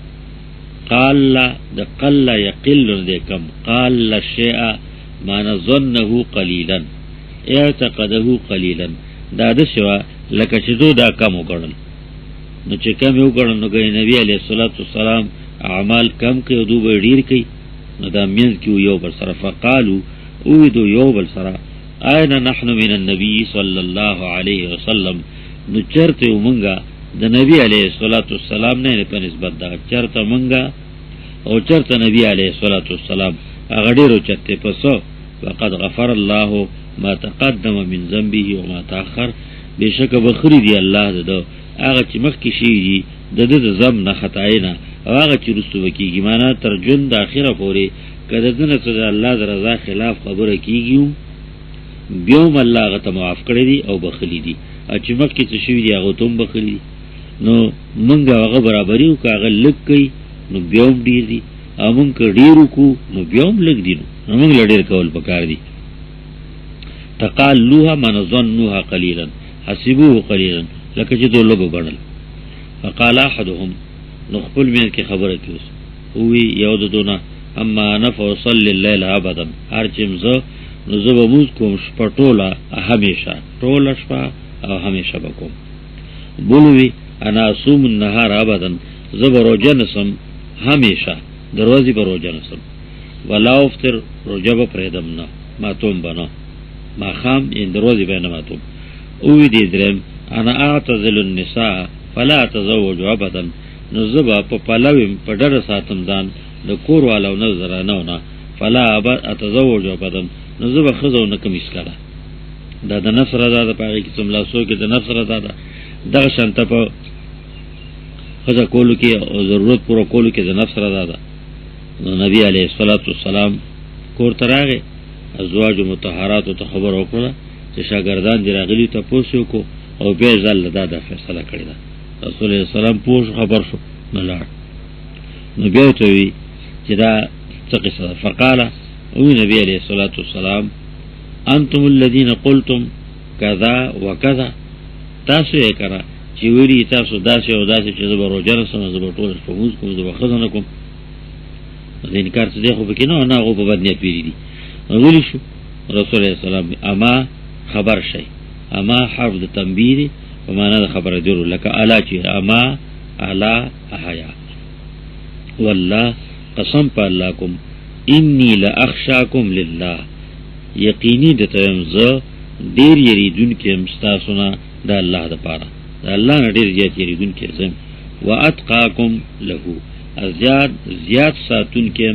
قال د قل یقل د کم قال شیء ما نظنه قليلا اعتقده قليلا دا د شو لکه چې دو دا کم وکړل نو چې کم یو کړل نو نبی علیہ الصلوۃ والسلام اعمال کم کوي دو به ډیر کوي نو دا مینځ کې یو بل سره فقالو او دو یو بل سره اين نحن من النبي صلى الله عليه وسلم نو چرته مونږه د نبی علیہ الصلوۃ والسلام نه په نسبت دا چرته مونږه او چرته نبی علیہ الصلوۃ والسلام هغه ډیرو چته پسو وقد غفر الله ما تقدم من ذنبه وما تاخر بشک بخری دی الله ده هغه چې مخکې شي د ذنب نه خطاینه هغه چې رسو کیږي معنا تر جون د اخره پورې کله دنه چې الله د رضا خلاف خبره کیږي بیوم الله هغه ته معاف کړی دی او بخلی دی چې مخکې څه شي دی هغه تم بخلی نو مونږه هغه برابرۍ او هغه لګ کوي نو بیوم ډیر دی امون ک ډیرو کو نو بیوم لګ دی نو موږ لډیر کول پکار دی تقالوها من ظنوها قليلا حسبوه قليلا لکه چې دو لګو غنل فقال احدهم نخبل من کی خبره کیوس وی یو دونه اما نفع صلی الليل ابدا هر چمزه نو زه به موږ کوم شپټوله همیشه ټوله شپه او همیشه بکوم بولوی انا صوم النهار ابدا زه به روزه نسم همیشه دروازې به روزه نسم ولا افطر روزه به پرېدم نه ماتوم بنا ما خام این دروازې به نه ماتوم او دې درم انا اعتزل النساء فلا اتزوج ابدا نو زه به په پلویم په ډېر ساتم ځان د کور والو نظر نه فلا اتزوج ابدا نو زه به خزو نه کمیس کړه دا د نفس رضا د پاره کې څومره سو کې د نفس رضا ده دغه شانت په خزه کولو کې او ضرورت پوره کولو کې د نفس رضا ده نو نبی علیہ الصلوۃ والسلام کور تراغه ازواج مطهرات ته خبر وکړه چې شاګردان دی راغلی ته پوښتنه کو او به ځل دا فیصله کړی ده رسول الله سلام پوښ خبر شو نه لاړ نو بیا ته وی چې دا څه قصه فقاله او نبی علیہ الصلوۃ والسلام انتم الذين قلتم كذا وكذا تاسو یې کړه چې ویری تاسو داسې او داسې چې زبر روزه سم زبر ټول فوز کوم زبر خزانه کوم د انکار څه دی خو پکې نه هغه په بدنه پیری دي ویلی شو رسول الله سلام اما خبر شي اما حرف د تنبیه په معنا د خبره دی لکه الا چې اما الا احیا والله قسم په الله کوم انی لاخشاکم لله یقینی د تمزه ډیر یریدون کې مستاسونه د الله د پاره د الله نه ډیر زیات یریدون کې زم واتقاکم له زیات ساتون کې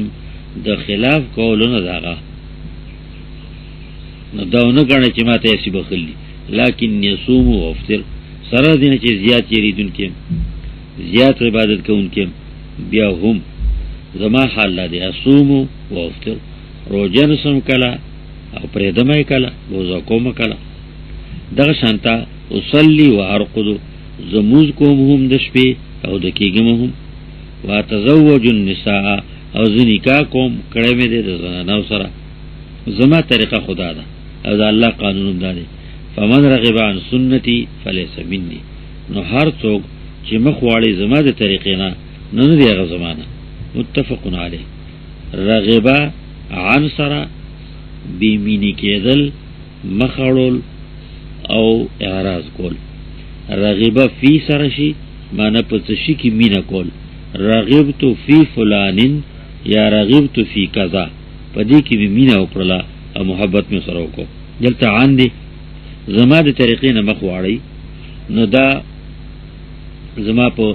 د خلاف کولونه داغه نو داونه غنه چې ماته یې بخلی لکن یصوم او افطر سره دینه چې زیات یریدون کې زیات عبادت کوونکې بیا هم زما حال لا دی اصوم او افطر روزه نسم کلا او پرېدمه کلا روزه کوم کلا دغه شانتا اصلي و ارقد زموز کوم هم د شپې او د کېږم هم واتزوج النساء او زنیکا کوم کړه مې د زنانو سره زما طریقه خدا ده او د الله قانون ده. فمن رغب عن سنتي فليس مني. نو هر څوک چې مخ واړي زما د طریقې نه دی هغه زمانه. متفق علیه. رغبا عن سره بیمینی کېدل مخړول او اعراض کول. رغبا فی سره شي معنی په څه شي کې مینا کول. رغبت فی فلانین یا رغبت فی کذا په دې کې به مینا وکړه او محبت مې سره وکړه. دلته عن دي زما د طریقې نه مخ واړي نو دا زما په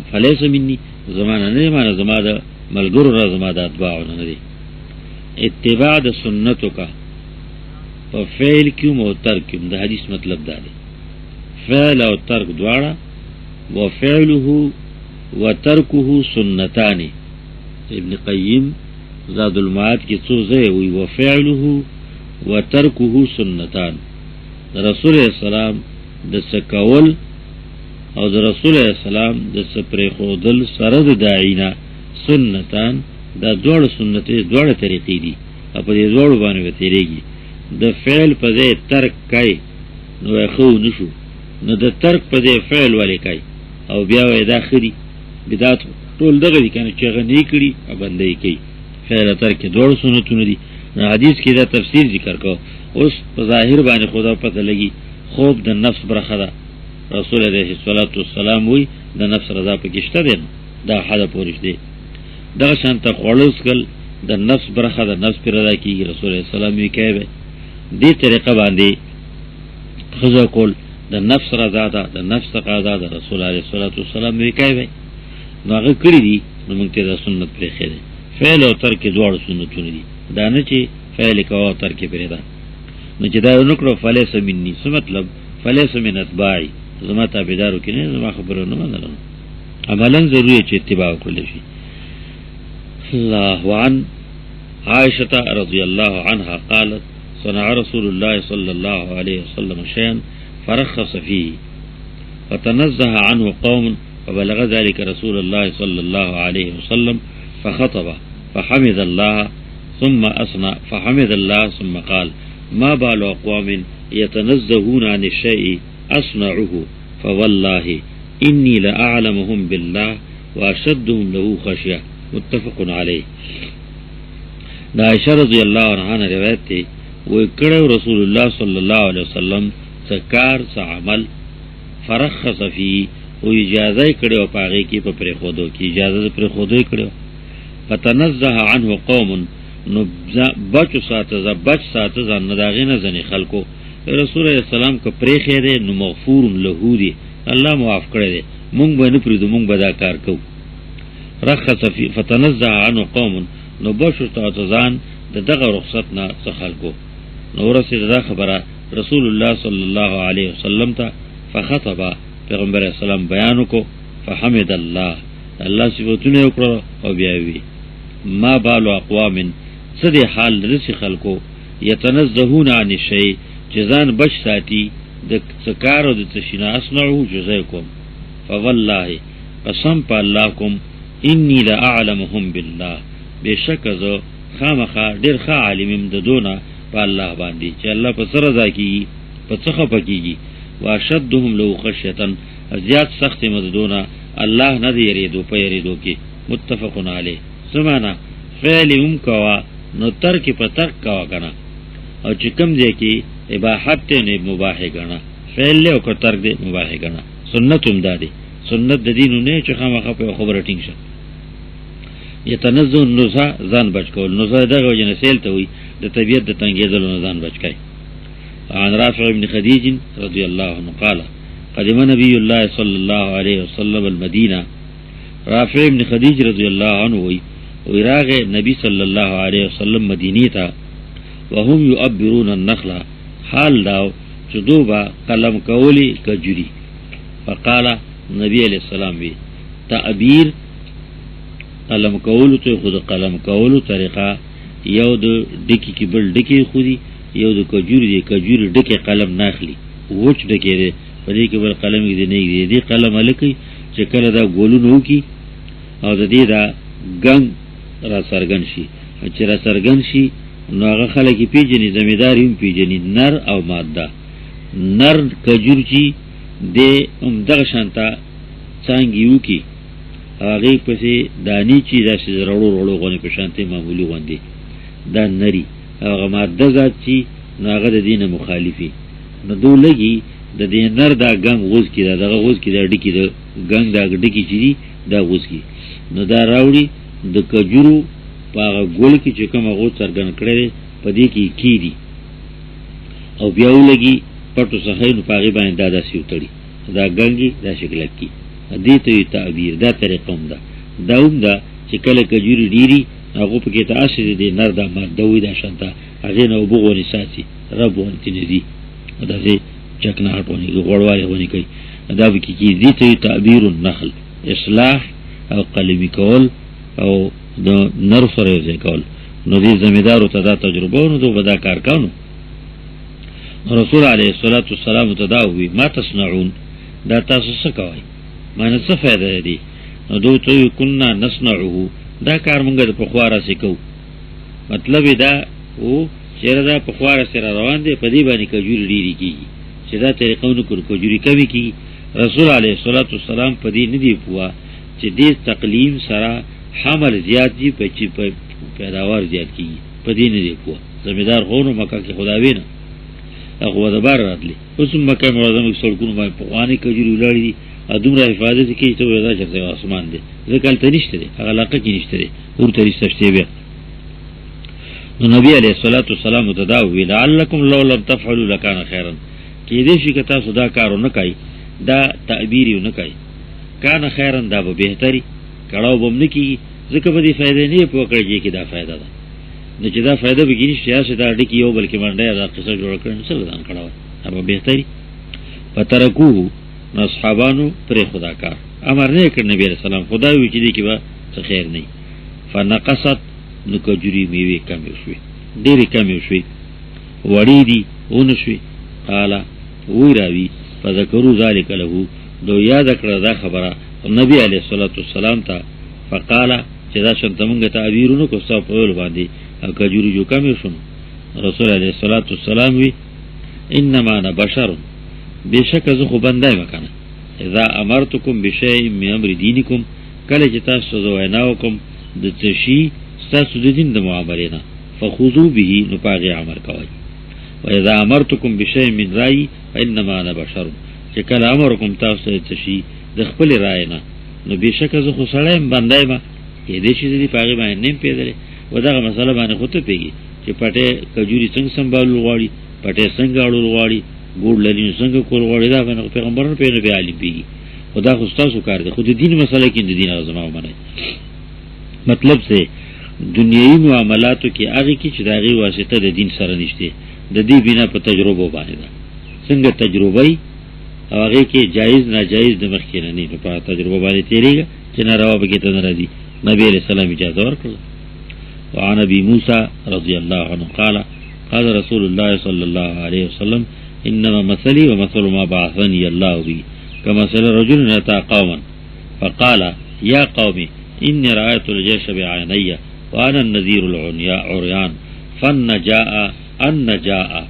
فلیس مني زمانه نه معنی زما د ملګرو را زما د اتباع نه دي. اتباع د سنتو کا په فعل کې او ترک کې د حدیث مطلب دا دی. فعل او ترک دواړه وفعله وترکه سنتان. ابن قیم زاد المعاد کې څو ځای وی وفعله وترکه سنتان. رسول السلام د سکول او د رسول السلام د سپری خودل سره د داعینا سنتان دا دوړ سنتې دوړ طریقې دي په دې دوړ باندې وتیریږي. د فعل په ځای ترک کوي نو خو نشو نو د ترک په ځای فعل ولې کوي او بیا وې دا خري بدعت ټول دغه دي کنه چې غنی کړي او بندي کوي. فعل ترک دوړ سنتونه دي. حدیث کې دا تفسیر ذکر کو. اوس په ظاهر باندې خدا پته لګي خوب د نفس برخه ده. رسول الله صلی الله علیه وسلم وی د نفس رضا پکې شته ده دا حدا پورش دی. دا شانته خولوس کل د نفس برخه د نفس پر رضا کیږي. رسول الله صلی الله علیه وسلم یې کوي دې طریقه باندې خزا کول د نفس رضا ده د نفس تقاضا ده. رسول الله صلی الله علیه وسلم یې کوي نو هغه کړی دي نو موږ ته د سنت پرې خېده. فعل او ترک دواړه سنتونه دي. دا نه چې فعل کوه او ترک پرې ده نو چې دا نکړو فلیس مني څه مطلب فلیس من اتباعي زما تابعدارو کې نه زما خبرو نه منلم. عملا ضروري چې اتباع وکړل شي. الله عن عائشة رضي الله عنها قالت صنع رسول الله صلى الله عليه وسلم شيئا فرخص فيه فتنزه عنه قوم فبلغ ذلك رسول الله صلى الله عليه وسلم فخطب فحمد الله ثم أثنى فحمد الله ثم قال ما بال أقوام يتنزهون عن الشيء أصنعه فوالله إني لأعلمهم بالله وأشدهم له خشية. متفق عليه. دا عائشہ رضی اللہ عنہ نے روایت تی وکړو رسول الله صلی الله علیه وسلم سکار س عمل فرخص فی او اجازه کړو پاغه کې په پرې خودو کې اجازه پرې خودو کړو. فتنزه عنه قوم نو بچ ساته ځان نه داغې نه ځنې خلکو رسول الله سلام کو پرې خېره نو مغفور له دی الله معاف کړی دی مونږ به نه پریدو مونږ به دا کار کوو. رخص فی فتنزه عنه قوم نو بشو ته ځان دغه رخصت نه څه خلکو نو ورسېده دا خبره رسول الله صلی الله علیه وسلم ته فخطب پیغمبر اسلام بیان کو فحمد الله الله صفاتونه وکړه او بیا وی ما بال اقوام صد حال رسی خلکو یتنزهون عن الشیء جزان بچ ساتي د سکار او د تشنا اسنعو جزاکم فوالله قسم په الله کوم انی لا اعلمهم بالله بشک زو خامخا ډیر ښه عالمم د دونه په الله باندې چې الله په سر رضا کیږي په څخه پکېږي واشدهم لو خشیه زیات سخت مددونه الله نه دی یریدو په یریدو کې. متفق علیه. سمانا فعل کوا نو ترک په ترک کوا کنه او چې کوم ځای کې اباحت نه مباح غنا فعل له او ترک دی مباح غنا. سنت هم دادي سنت د دین نه چې خامخا په خبره ټینګ شه. یتنزه النزا ځان بچ کول نزا دغه وجنه سیل ته وي د طبیعت د تنګیدل ځان بچ کای. عن رافع بن خدیج رضی الله عنه قال قدم نبی الله صلی الله علیه وسلم المدینه. رافع بن خدیج رضی الله عنه وی وراغ نبی صلی الله علیه وسلم مدینی تا وهم یعبرون النخل حال داو چې دوبا قلم کولی کجوری. فقال نبی علیہ السلام وی تعبیر قلم کولو ته خود قلم کولو طریقه یو د ډکی کی بل ډکی خودی یو د کجوری ډکی قلم ناخلی وچ ډکی دی په دې کې بل قلم دی نه دی قلم الکی چې کله دا ګولونو کی او د دې دا ګنګ را سرګن شي چې را سرګن شي نو هغه خلک پیژني زمیدار هم پیژني نر او ماده نر کجور چی د دغه شانتا څنګه یو کی هغه پسې دانی چی داسې وروړو وروړو غونې په شانته معمولی غوندي دا نری هغه ماده ذات چی نو هغه د دینه مخالفي نو دو لګي د دې نر دا ګنګ غوز کی دا دغه غوز کی دا ډکی د ګنګ دا ډکی چی دا غوز کی نو دا راوړي د کجورو پاغه ګول کی چې کوم غوز سرګن کړي په دې کې کیدی او بیا ولګي پټو صحیح نو پاغه باندې دادا سیوتړي دا ګنګي دا شکل کی دې ته تعبیر دا طریقه هم ده دا هم ده چې کله کجوري ډیری هغه په کې تاسو دې نر دا ماده وې دا شانته هغه نو بوغونی ساتي رب ونتی ندی دا چې چکنه هټونی غوړواله ونی کوي دا به کې دې ته تعبیر النخل اصلاح او قلمی کول او د نر سره ځای کول نو دې زمیدارو ته دا تجربه نو دوه دا کار کانو رسول علیه الصلاۃ والسلام تداوی ما تصنعون دا تاسو څه کوي معنی څه فائدہ دی نو دوی ته کنا نصنعه دا کار مونږ په خواره سکو مطلب دا او چیرې دا په خواره سره روان دی په دې باندې کجوري ډیری کیږي چې دا طریقونه کړو کجوري کمی کی رسول علیه الصلاۃ والسلام په دې ندی پوا چې دې تقلیم سره حمل زیات دی په چې پیداوار زیات کیږي په دې ندی پوا زمیدار غونو مکه کې خداوی نه هغه د بار راتلی اوس مکه معظم سړکونو باندې په وانه کجوري ولاړ دي ادمره حفاظت کوي ته ودا چې اسمان دی ځکه تل نشته دی هغه علاقه کې نشته دی ورته رسشته بیا نو نبی علیہ الصلوۃ والسلام تداوی لعلکم لو لم تفعلوا لکان خیرا کې دې شي که تاسو دا کارو نه کوي دا تعبیر نه کوي کان خیرا دا به بهتري کړهو بم نه کی ځکه به دې فائدې نه پوکړږي کې دا فائدہ ده نو چې دا فائدہ به کینی چې دا ډکی یو بلکې باندې دا قصه جوړ کړل څه ځان کړهو هغه بهتري پترکو نو اصحابانو پر خدا کار امر نه کړ نبی رسول الله خدا وی چې دې کې به څه خیر نه فنقصت نو کجوري میوه کم شوي ډېری کم شوي وړي دي اون شوي قال وی راوي فذكروا ذلك له دو یاد کړه دا خبره نبی علیہ الصلوۃ والسلام ته فقال چې دا شنت مونږ تعبیرونو کو څه په ول باندې او کجوري جو کم شون رسول علیہ الصلوۃ والسلام وی انما انا بشر بیشک از خو بندای مکنه اذا امرتکم بشیء من امر دینکم کله چې تاسو ویناو کوم د تشی تاسو د دین د معاملې نه فخذوا به نو پاغه عمل کوي و اذا امرتکم بشیء من رای فانما انا بشر چې کله امر کوم تاسو د تشی د خپل رای نه نو بیشک از خو سړیم بندای ما کې دې شي د پاغه باندې نیم پیدلې و دا مسله باندې خو ته پیږي چې پټه کجوري څنګه سمبالو غواړي پټه څنګه اړول غواړي ګور لري څنګه کول غواړي دا باندې پیغمبرانو په نبی علی پیږي خدا خو تاسو کار دی خو د دین مسله کې د دین اعظم باندې مطلب سے دنیوي معاملاتو کې هغه کې چې داغي واسطه د دین سره نشته د دې بنا په تجربه باندې ده څنګه تجربه هغه کې جایز ناجایز د مخ کې نه نه په تجربه باندې تیریږي چې ناروا به کې ته ناراضي نبی علیہ السلام اجازه ورکړه وعن ابي موسى رضي الله عنه قال قال رسول الله صلى الله عليه وسلم انما مثلي ومثل ما بعثني الله به كمثل رجل اتى قوما فقال يا قوم اني رايت الجيش بعيني وانا النذير العريان فالنجاء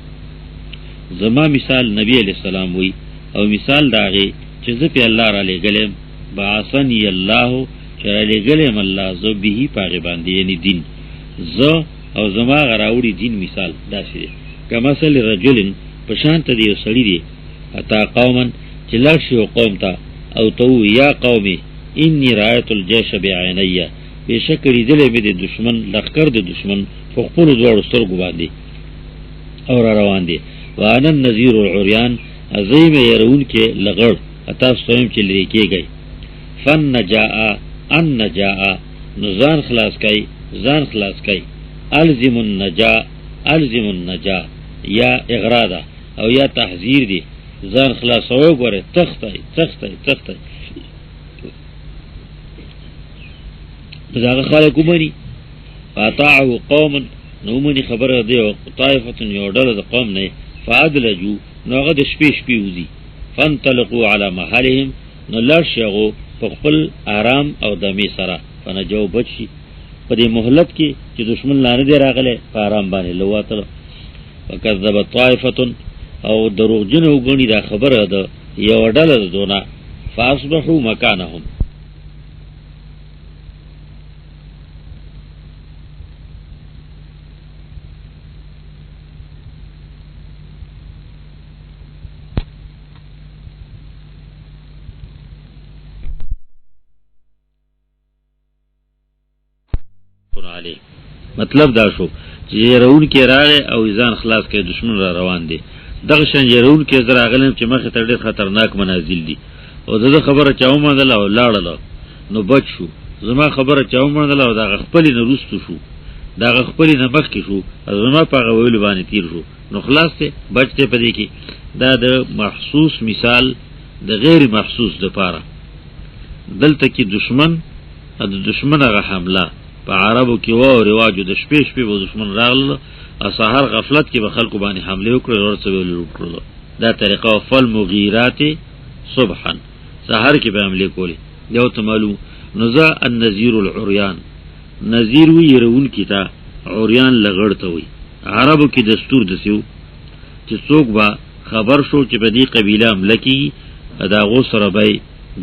زما مثال نبی علیہ السلام وی او مثال داغه چې زه په الله را لګلم بعثني الله چې را لګلم الله زو به پاغه باندې یعنی دین زو او زما غراوړي دین مثال داسې کمثل رجل پشانت دی سړی دی اتا قوما چې لاشي قوم ته او تو یا قومي انی رایت الجيش بعینیا بشکری دله به د دشمن لخر د دشمن په خپل دوړو سترګو باندې اور روان دي وانا النذير العريان عظیم يرون کې لغړ اتا سویم چې لري کېږي فن نجاء ان نجاء نزان خلاص کای الزم النجاء یا اغرادا او یا تحذير دي ځان خلاصو غره تخته دغه خلک ومني قطعوا قوم نو مني خبره دی او طائفه یو ډله د قوم نه فادلجو نو هغه د شپې وزي فانطلقوا على محلهم نو لار شغو په خپل آرام او دمی سره فنجو بچي په دې مهلت کې چې دشمن لاره دی راغله په آرام باندې لواتل وکذب طائفه او دروغجن وګڼي دا خبره ده یو ډله دونه فاصبحوا مکانهم مطلب دا شو چې يرون کې راغی او ځان خلاص کړي دشمن را روان دي دغه شان يرون کې زرا غلم چې مخه تر ډېر خطرناک منازل دي او دغه خبره چاو مندل او لاړل نو بچ شو زما خبره چاو مندل او دغه خپل نه روستو شو دغه خپل نه مخ کې شو زما په غویل باندې تیر شو نو خلاص ته بچته پدې کې دا د محسوس مثال د غیر محسوس د پاره دلته کې دشمن د دشمن هغه حمله په عربو کې وو رواجو د شپې شپې به دشمن راغله او سحر غفلت کې به خلکو باندې حمله وکړي او ورڅ ویل وکړو دا طریقه فل مغیرات صبحا سحر کې به حمله کولی یو ته معلوم نزا النذیر العریان نذیر وی يرون کی تا عریان لغړته وی عربو کې دستور دسیو چې څوک با خبر شو چې په دې قبیله حمله کی ادا غو سره به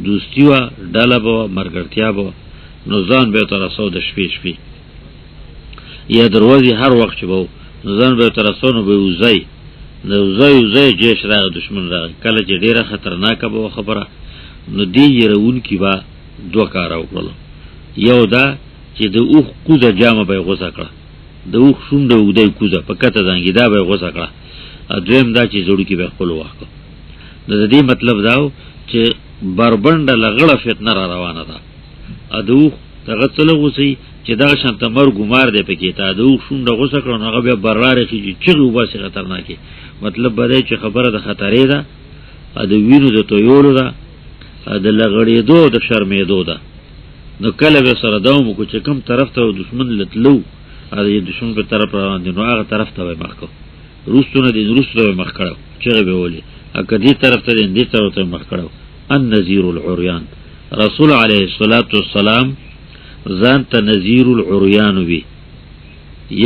دوستی وا ډاله به مرګرتیا به نو ځان به تر اسو د شپې شپې یا دروازه هر وخت چې وو نو ځان به تر اسو نو به وزای نو وزای جيش راغ دشمن راغ کله چې ډیره خطرناک به خبره نو دی يرون کی با دوه کار وکړل یو دا چې د اوخ کوزه جامه به غوسه کړه د اوخ شونډه ودی کوزه په کته ځانګی دا به غوسه کړه دویم دا چې جوړ کی به خپل واخه د دې مطلب داو چې بربنده لغړه فتنه را روانه ده ادو دغه څل غوسی چې دا شانت مر ګمار دی پکې تا ادو شونډه غوسه کړو هغه به براره کی چې وباسي خطرناکي مطلب بده چې خبره د خطرې ده ادو وینو د تویولو ده د لغړې دو د شرمې دو ده نو کله به سره دوم کو چې کوم طرف ته دشمن لتلو ا دې دشمن په طرف روان دي نو هغه طرف ته مخ کو روستونه دي روستونه مخ کړو چې به ولي ا کدي طرف ته دې طرف ته مخ کړو النذیر العریان رسول علیه الصلاۃ والسلام ځان ته نذیر العریان وی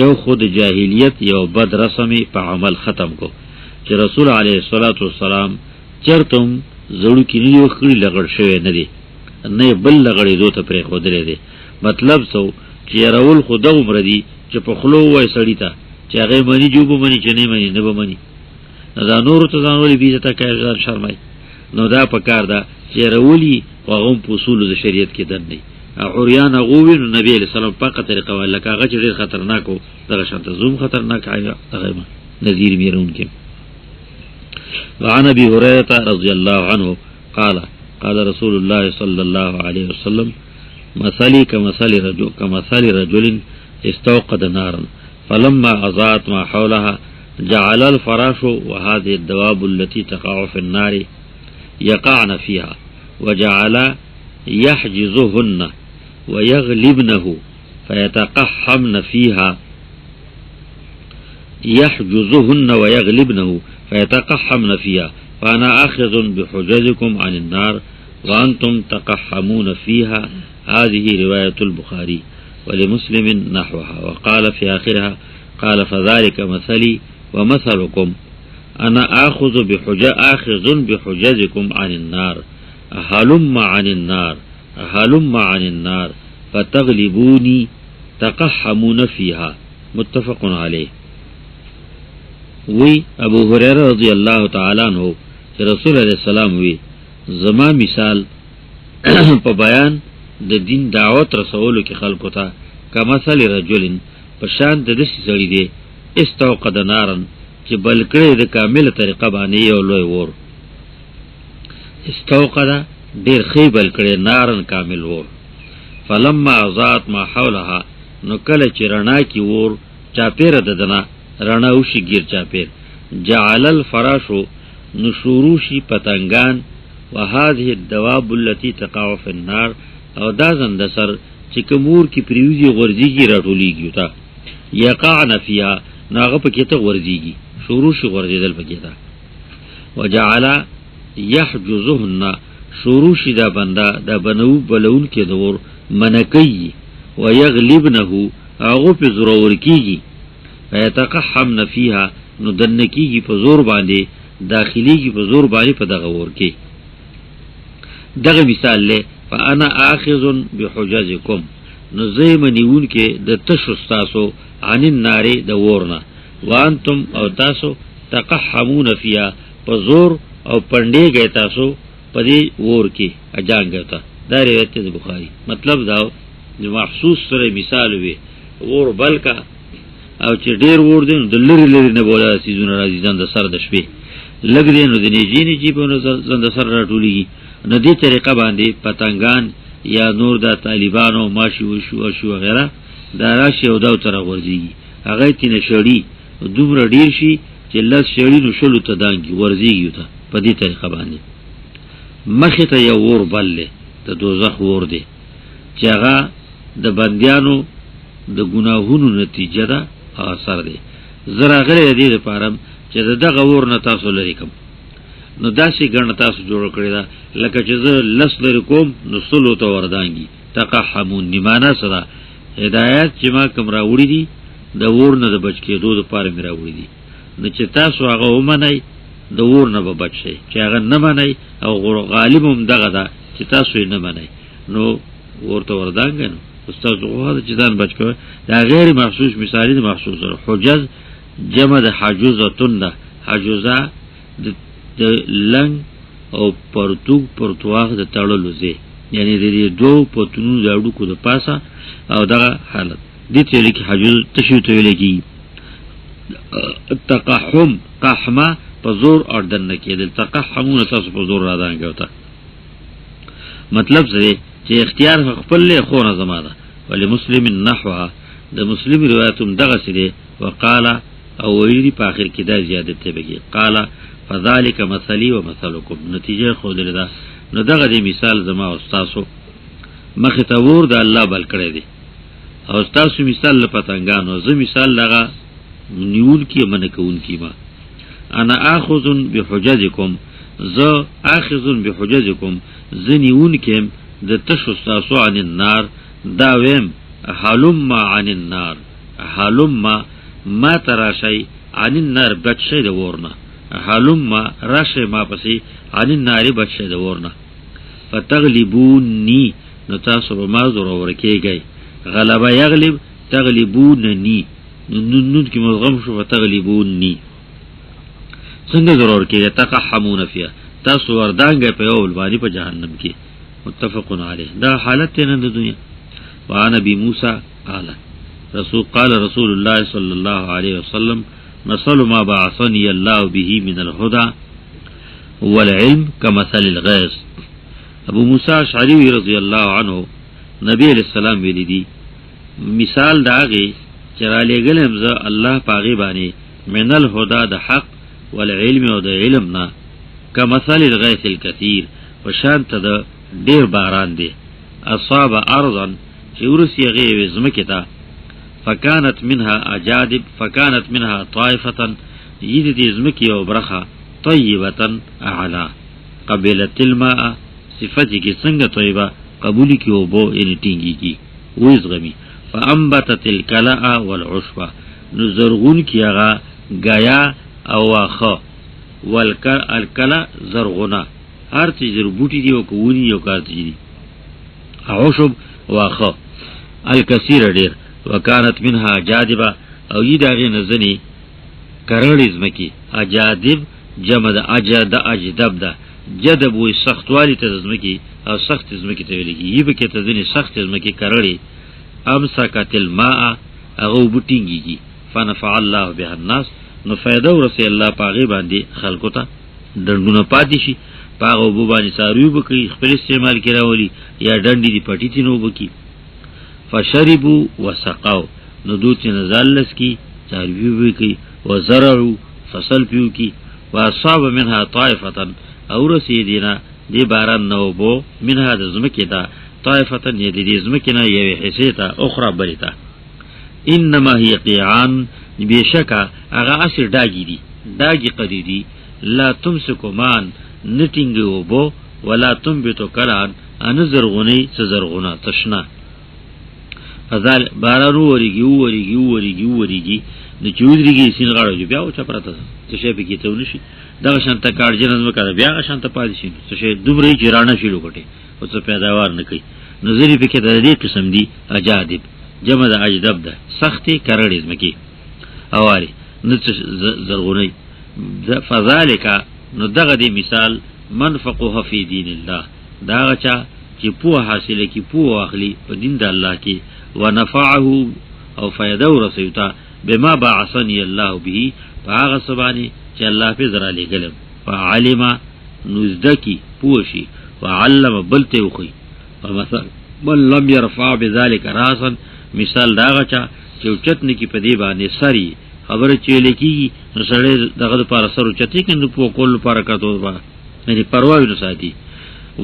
یو خود جاهلیت یو بد رسمي په عمل ختم کو چې رسول علیه الصلاۃ والسلام چرتم زړو کې نیو خړی لګړ شوی نه دی نه بل لګړې دوته پرې خو درې دی مطلب سو چې راول خود عمر دی چې په خلو وای سړی تا چې هغه منی جوب منی چې نه منی نه به منی دا نور ته ځانولې بیزته کوي شرمای نو دا پکار دا چې راولي واغم په اصول د شریعت کې دن نه عریان غووی نبی علیہ السلام په طریقه ولا کاغه چې ډیر خطرناک او دغه شانت زوم خطرناک آیا دغه نذیر میرون کې وعن ابي هريره رضي الله عنه قال قال رسول الله صلى الله عليه وسلم مثلي كمثل رجل استوقد نارا فلما أضاءت ما حولها جعل الفراش وهذه الدواب التي تقع في النار يقعن فيها وجعل يحجزهن ويغلبنه فيتقحمن فيها يحجزهن ويغلبنه فيتقحمن فيها فأنا آخذ بحجزكم عن النار وأنتم تقحمون فيها. هذه رواية البخاري ولمسلم نحوها وقال في آخرها قال فذلك مثلي ومثلكم أنا آخذ بحجزكم عن النار هلم عن النار فتغلبوني تقحمون فيها. متفق عليه. وی ابو هريره رضی الله تعالی عنہ چې رسول الله سلام وی زما مثال په بیان د دین دعوت رسولو کې خلکو ته کما مثل رجلن په شان د دې سړي دی استوقد نارن چې بلکړې د کامله طریقه باندې یو لوی ور استوقد ډیر خې بلکړې نارن کامل ور فلما ازات ما حولها نو کله چې رڼا کی ور چاپیره ددنه رڼا وشي گیر چاپیر جعل الفراش نشوروشي پتنگان وهذه الدواب التي تقع في النار او دا زندسر چې کومور کی پریوزی غورځيږي راټوليږي تا يقعن فيها ناغه پکې ته غورځيږي شوروشي غورځیدل پکې تا وجعل يحجزهن شروع شي دا بندا دا بنو بلون کې دور منکی و یغلبنه هغه په ضرور کیږي فیتقحمن فیها نو دنکیږي په زور باندې داخليږي په زور باندې په دغه ور کې دغه مثال له فانا اخذ بحجزکم نو زیمنیون کې د تشو تاسو عن النار د ورنا وانتم او تاسو تقحمون فيها په زور او پندې گئے تاسو په دې ور کې اجانګتا دا روایت د بخاری مطلب دا محسوس سره مثال وي ور بلکا او چې ډیر ور دین د لری لری نه بوله سيزونه راځي ځان د سر د شپې لګ دین نو د نجینې جی په ځان د سر راټولېږي نو دې طریقه باندې پتنګان یا نور د طالبانو ماشي وشو وغیرہ دا راشي او دا تر ورځي هغه تینه شړی دومره ډیر شي چې لږ شړی نو شلو ته دانګي ورځي ته په دې طریقه باندې مخه ته یو ور بلله د دوزخ ور دی چې هغه د بندیانو د ګناهونو نتیجه ده اثر دی زرا غره دې لپاره چې دغه ور نه تاسو لري کوم نو داسې ګڼ تاسو جوړ کړی دا لکه چې زه لس لري کوم نو سلو ته وردانګي تقحمون نیمانه سره هدایت چې ما کوم راوړي دي د ور نه د بچ کېدو لپاره مې راوړي دي نو چې تاسو هغه ومنئ د ور نه به بچ شئ چې هغه نه منئ او غالب هم دغه ده چې تاسو یې نه منئ نو ورته وردانګي نو استاد غواړي چې ځان بچ کړي دا غیر مخصوص مثالی مخصوص حجز جمع د حجوزتون ده حجوزه د لنګ او پرتواغ د تړلو زی یعنی د دې دوه پتونو د اډوکو د پاسه او دغه حالت دې ته لیکي حجوز تشوی ته لیکي تقحم قحمه په زور اردن کېدل تقحمون تاسو په زور را دانګوتا مطلب زه چې اختیار خپل له خو نه زماده ولی مسلم نحوها د مسلم روایتوم دغه سره وقاله او ویلی په اخر کې دا زیادت ته بږي قاله فذلك مثلی و مثلکم نتیجه خو دردا نو دغه دی مثال زما او تاسو مخه ته ور د الله بل کړی دی او تاسو مثال له پتنګانو زه مثال لغه نیول کی من کون کی ما انا اخذ بحججکم ز اخذ بحججکم زنیون کم د تشو تاسو عن النار دا ویم حلم عن النار حلم ما تراشی عن النار بچی د ورنه حلم راشه ما پسی عن النار بچی د ورنه فتغلبونی نو تاسو ما زور ورکیږي غلبه یغلب تغلبوننی نون کی مضغم شو فتغلبونی څنګه ضرور کې تقحمون فيها تاسو وردانګه په یو باندې په جهنم کې متفقون علیه دا حالت نه د دنیا وعن ابي موسى قال رسول الله صلى الله عليه وسلم مثل ما بعثني الله به من الهدى والعلم كمثل الغيث ابو موسى اشعری رضی الله عنه نبی علیہ السلام ویلی دی مثال داغه چراله ګلم ز الله پاغي باندې من الهدى د حق والعلم او د علمنا كمثل الغيث الكثير وشانت د ډیر باران دی اصاب ارضا چې ورسی غي زمکتا فكانت منها اجادب فكانت منها طائفه يد دي زمکی او برخه طيبه اعلى قبلت الماء صفتی کی څنګه طیبه قبول کی او بو ان ټینګی کی وېز غمی فانبتت الكلاء والعشب نزرغون کیغه غیا او واخه والکلا زرغنا هر چیز بوټی دی او کوونی یو کار دی عشب واخه الکثیر ډیر وکانت منها جادبه او یداغه نزنی کرړیز مکی اجادب جمع د اجد اجدب ده جدب وی سختوالی ته زمکی او سخت زمکی ته ویلږي یبه کې ته ځنی سخت زمکی کرړی امسکت الماء او بوټینګي فنفع الله به الناس نو فائدہ ورسي الله پاغه باندې خلکو ته دندونه پاتې شي پاغه وبو باندې ساروی بکی خپل استعمال کراولي یا ډنډې دی پټی تینو بکی فشربوا وسقوا نو دوت نزالس کی ساروی بکی وزرعوا فصل پیو کی واصاب منها طائفه او رسیدینا دی باران نو بو منها د زمکی دا طائفه یدی دی زمکینا یوی حصیتا اخرى بریتا انما هي قیعان بیشکا اغا اصر داگی دی داگی قدیدی لا تمسکو مان نتنگو بو ولا تنبت کلان ان زرغونی څه زرغونه تشنا فذال باران وریږي د چودريږي سین غاړو بیا او چپراته څه شي په کې ته ونشي دا شان ته کارجن نظم کړه بیا شان ته پاتې شي څه شي دوبره جرانه شي لوکټي او څه پیداوار نه کوي نظری په کې د دې قسم دي اجادب جمع د اجدب ده سختي کرړې زمکی اواري نو زرغونی فذالک نو دغه دی مثال منفقه فی دین الله دا چا چې پوه حاصله کی پوه اخلي په دین د الله کې ونفعه او فائدہ ورسېتا بما بعثني الله به هغه سبانی چې الله په ذرا لګلم فعلم نزدکی پوشي وعلم بلته وخي ومثل بل لم يرفع بذلك راسا مثال داغه چا چې چتنی کی په دی باندې سری خبره چېلې کی نو سړی دغه لپاره سر چتی کنه په کول لپاره کاته یعنی پروا نه ساتي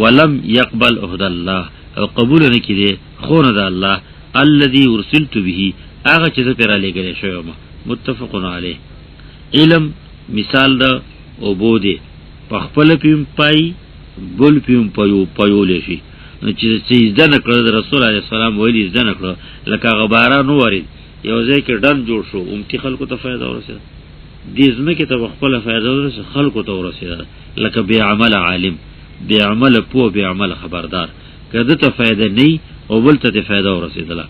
ولم يقبل عهد الله او قبول نه کړي خونه د الله الذي ارسلت به هغه چې پر علی ګره شوی متفقون علی علم مثال د عبوده پخپل پیم پای بل پیم پایول شي چې ځنه کړ د رسول الله سلام ویلی ځنه کړ لکه غبارا نو ورید یو ځای کې ډن جوړ شو امتی خلکو ته فائدہ ورسېده دې زمکه ته خپل فائدہ ورسېده خلکو ته ورسېده لکه به عمل عالم به عمل پو به عمل خبردار کده ته فائدہ نه او بل ته فائدہ ورسېده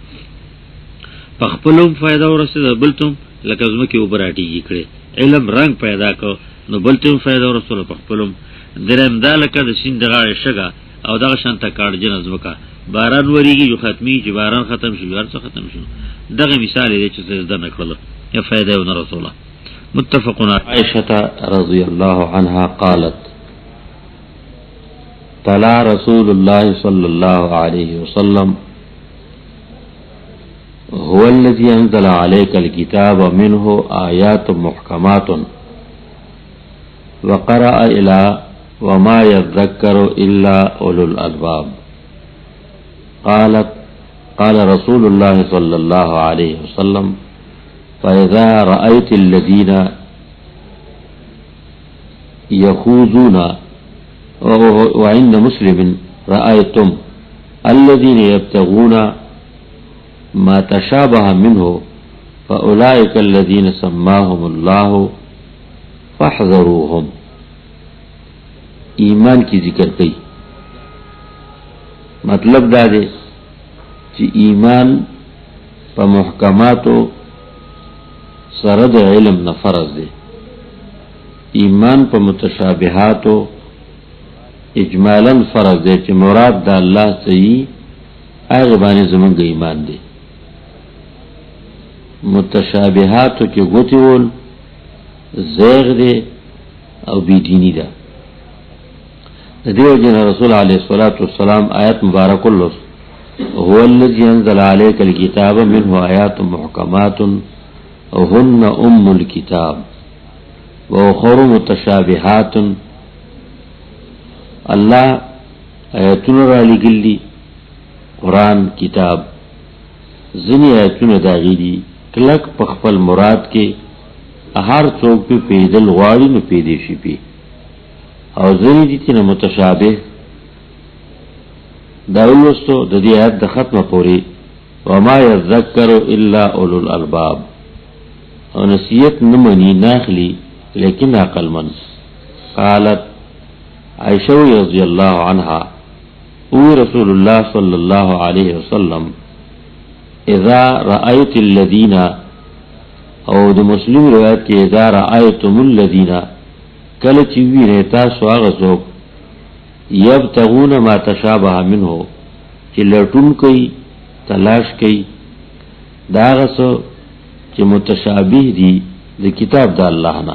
پخپلوم فائدہ ورسېده بلتم لکه زمکه وبراټیږي کړي علم رنگ پیدا کو نو بلتم فائدہ ورسېده پخپلوم درم دالکه د سین دغه شګه او دا شانته کار جن زمکا باران وریږي جو ختمي چې باران ختم شي ورڅ ختم شي دغه مثال دی چې زده نکړل یا فائدہ ون رسول الله متفقون عائشة رضي الله عنها قالت تلا رسول الله صلى الله عليه وسلم هو الذي انزل عليك الكتاب منه آيات محكمات وقرأ الى وما يذكر إلا أولو الألباب قال رسول الله صلى الله عليه وسلم فإذا رأيت الذين يخوضون وعند مسلم رأيتم الذين يبتغون ما تشابه منه فأولئك الذين سماهم الله فاحذروهم ایمان کی ذکر کئی مطلب دا دے چې ایمان په محکماتو سره د علم نه فرض دی ایمان په متشابهاتو اجمالا فرض دی چې مراد د الله صحیح هغه باندې زمونږ ایمان دی متشابهاتو کې ګوتول زیغ دی او بیدینی ده دیو جن رسول علیہ الصلوۃ والسلام آیت مبارک اللہ هو الذي انزل عليك الكتاب منه آیات محکمات وهن ام الكتاب واخر متشابهات اللہ آیاتون را لگلی قرآن کتاب زنی آیاتون داغیلی کلک پخپل مراد کے ہر چوک پہ پیدل غواری نو پیدیشی پی او زنی دیتی نا متشابه داولوستو دا دی آیت دا ختم پوری وما یذکر الا اولو الالباب او نصیت نمانی ناخلی لیکن عقل من قالت عائشہ رضی اللہ عنہا او رسول اللہ صلی اللہ علیہ وسلم اذا رأیت الذین او دا مسلم روایت کی اذا رأیتم الذین کل چوی رہتا سواغسوک یبتغون ما تشابہ منہو چی لٹون کئی تلاش کئی داغسو چی متشابہ دی دی کتاب دا اللہ نا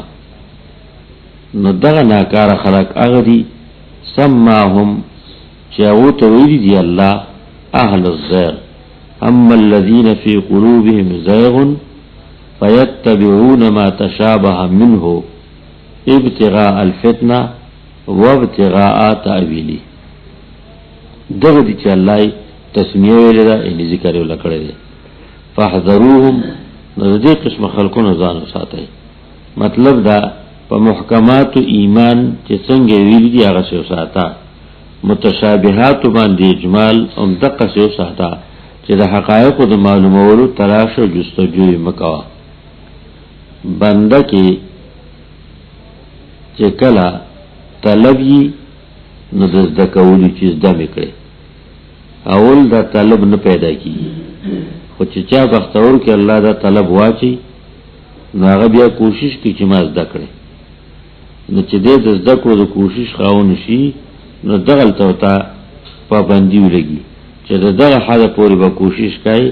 نو دغ ناکار خلق اغدی سماهم چاوت ویدی دی اللہ اہل الزیغ اما الذین فی قلوبهم زیغ فیتبعون ما تشابہ منہو ابتغاء الفتنہ وابتغاء تأویلی دغ دی چا اللہ تسمیه ویلی دا اینی ذکر ویلا کرده دی فاحذروهم نزدی قسم خلقون زانو ساته مطلب دا پا محکمات ایمان چه سنگ ویلی دی آغا سیو ساتا متشابهات باندې اجمال هم دقه سیو ساته چې د حقایق د معلومولو تلاش او جستجو مکوا بنده کې چې کله طلبي نو د ذکاولی چیز د میکړي اول دا طلب نه پیدا کیږي خو چې چا بختور کې الله دا طلب واچي نو هغه بیا کوشش کوي چې ما زده کړي نو چې دې د زده کړو د کوشش خاون شي نو دغه ته پابندي ولګي چې دغه حاله پورې به کوشش کوي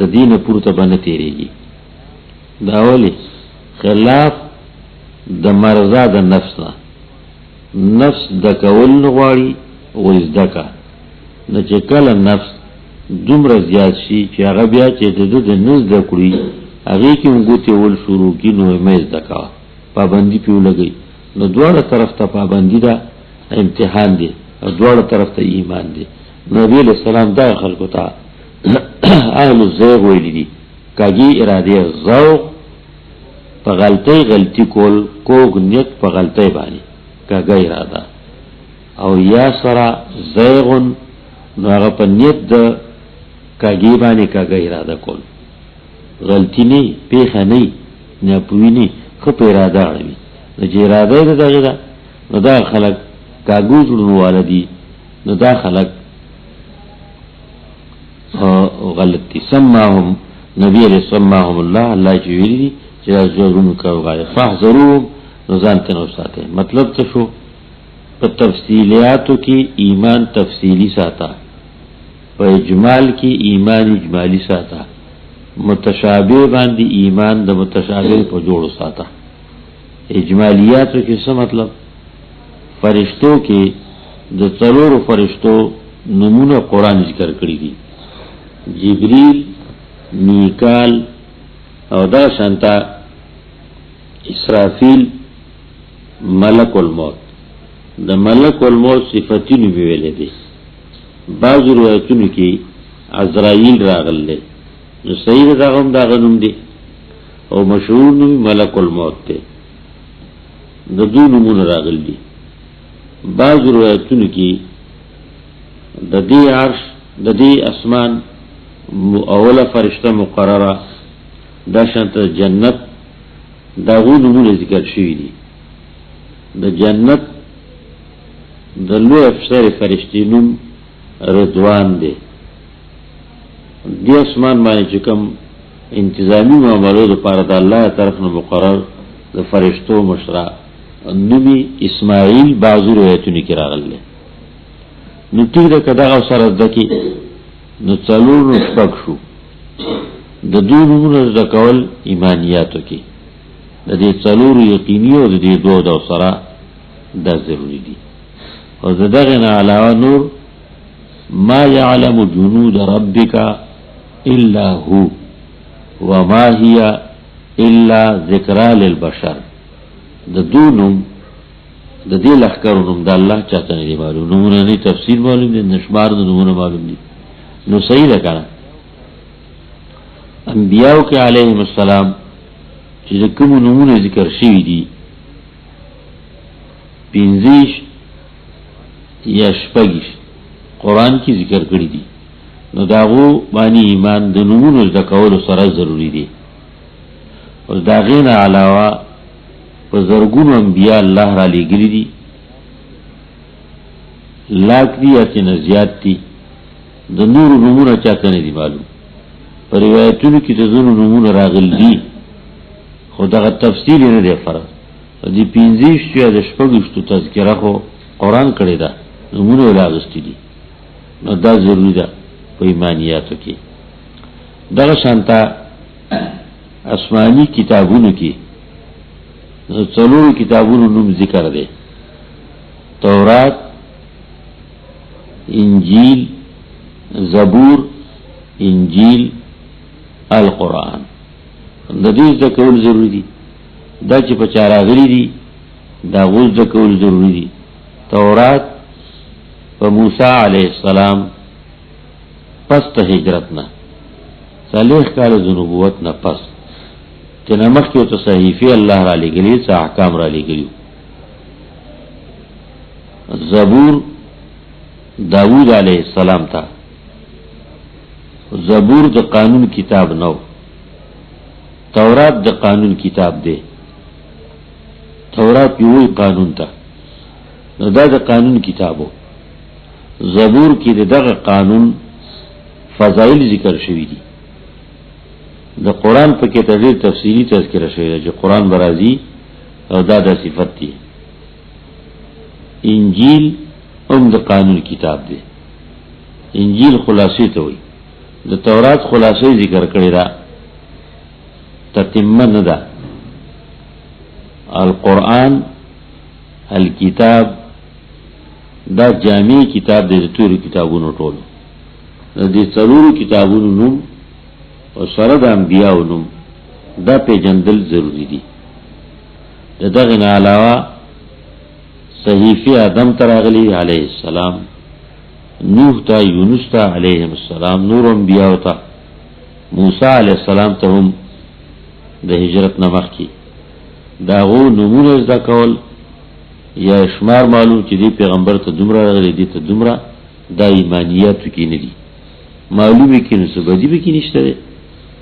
د دینه پورته باندې تیریږي دا اولی خلاف د مرزا د نفس د کول نغواړي او زدکا نه چې کله نفس دومره زیات شي چې هغه بیا چې د نز د کړی هغه کې وګته ول شروع کی نو مې زدکا پابندي پیو لګي نو دواړه طرف ته پابندي دا امتحان دی او دواړه طرف ته ایمان دی نبی علیہ السلام دا خلکو ته اهل الزیغ ویل دي کاږي اراده ذوق په غلطی کول کوګ نیت په غلطی باندې کاږي اراده او یا سرا زیغن نو هغه په نیت د کاږي باندې کاږي اراده کول غلطی نه پیخه نه پوینه خو په اراده اړوي نو چې اراده دغه دا نو دا خلک کاګوز ورولدي نو دا خلک غلطی سماهم نبی علیہ سماهم الله جویلی چې ازورون کوي فحذروا نزان تنو ساته مطلب څه شو په تفصیلیاتو کې ایمان تفصیلی ساته په اجمال کې ایمان اجمالی ساته متشابه باندې ایمان د متشابه په جوړو ساته اجمالیاتو کې څه مطلب فرشتو کې د څلورو فرشتو نمونه قران ذکر کړی دي جبریل میکال او دا شانتا اسرافیل ملک الموت د ملک الموت صفاتینو ویلې دي بعض روایتونو کې عزرائیل راغله نو صحیح دا غنوم دي او مشهور نوم ملک الموت ته د دوه نمونه راغلي بعض روایتونو کې د دې عرش د دې اسمان اوله فرشته مقرره دا شانت جنت دا غونمونه ذکر شوی دي د جنت د لوی افسر فرشتي نوم رضوان دی د اسمان باندې چې کوم انتظامی معاملو لپاره د الله طرف نه مقرر د فرشتو مشرا نومي اسماعیل بعض روایتونه کې راغلي نو تیره کدا او سره دکی نو څلور نو شپږ شو د دوه نمونه د کول ایمانیاتو کې د دې څلور یقیني او د دې دوه د سره د ضروری دي او دغه نه علاوه نور ما يعلم جنود ربك الا هو وما هي الا ذکرى للبشر د دونم د دې لخرونم د الله چاته نه معلوم نمونه نه تفسیر معلوم دي نشمار د نمونه معلوم دي نو صحیح ده کنه انبیاء کې علیهم السلام چې کوم نمونه ذکر شوی دي 15 یا 16 قران کې ذکر کړی دي نو داغو باندې ایمان د نمونه د کول سره ضروری دي او دا غین علاوه په زرګونو انبیاء الله را لګری دي لاک دي چې زیات دي د نور نمونه چاته نه دي معلوم پر روایتونو کې د زونو نمونه راغلي خو دا تفصیل نه دی فرض دي 15 یا د 16 تذکرہ خو قران کړی دا نمونه راغستې دي نو دا ضروری ده په ایمانیاتو کې دا شانتا آسمانی کتابونو کې څلور کتابونو نوم ذکر دی تورات انجیل زبور انجیل القرآن د دې ذکر ضروری دي دا چې په چاره غلي دي دا غوږ ذکر ضروری دي تورات په موسی علیه السلام پس ته هجرت نه صالح کال د نبوت نه پس تنه مخکې ته صحیفه الله را لګلی څه احکام را لګلی زبور داوود علیہ السلام تا زبور د قانون کتاب نو، تورات د قانون کتاب دے، تورات یوی قانون تا نو دا د قانون کتابو، زبور کی دغه قانون فضائل ذکر شوی دی، د قرآن په کې تدیر تفصیلی تذکرہ شوی دی چې قرآن برازی او دا د صفت دی. انجیل هم د قانون کتاب دی، انجیل خلاصې ته وي، د تورات خلاصې ذکر کړی دا تتمه نه ده. القرآن الکتاب دا جامع کتاب دی د ټولو کتابونو ټولو، د دې څلورو کتابونو نوم او سره د انبیاءو نوم دا پیژندل ضروری دي. دغه نه علاوه صحیفه آدم تراغلی علیہ السلام، نوح تا، یونس تا علیہ السلام، نور انبیاء تا، موسی علیہ السلام ته هم د هجرت نمخ کی داغو نمونه زده کول یا شمار معلوم چې دی پیغمبر ته دومره راغلی دی ته دومره، دا ایمانیاتو کې نه دي، معلومه کې نو سبدی به کې نشته دی،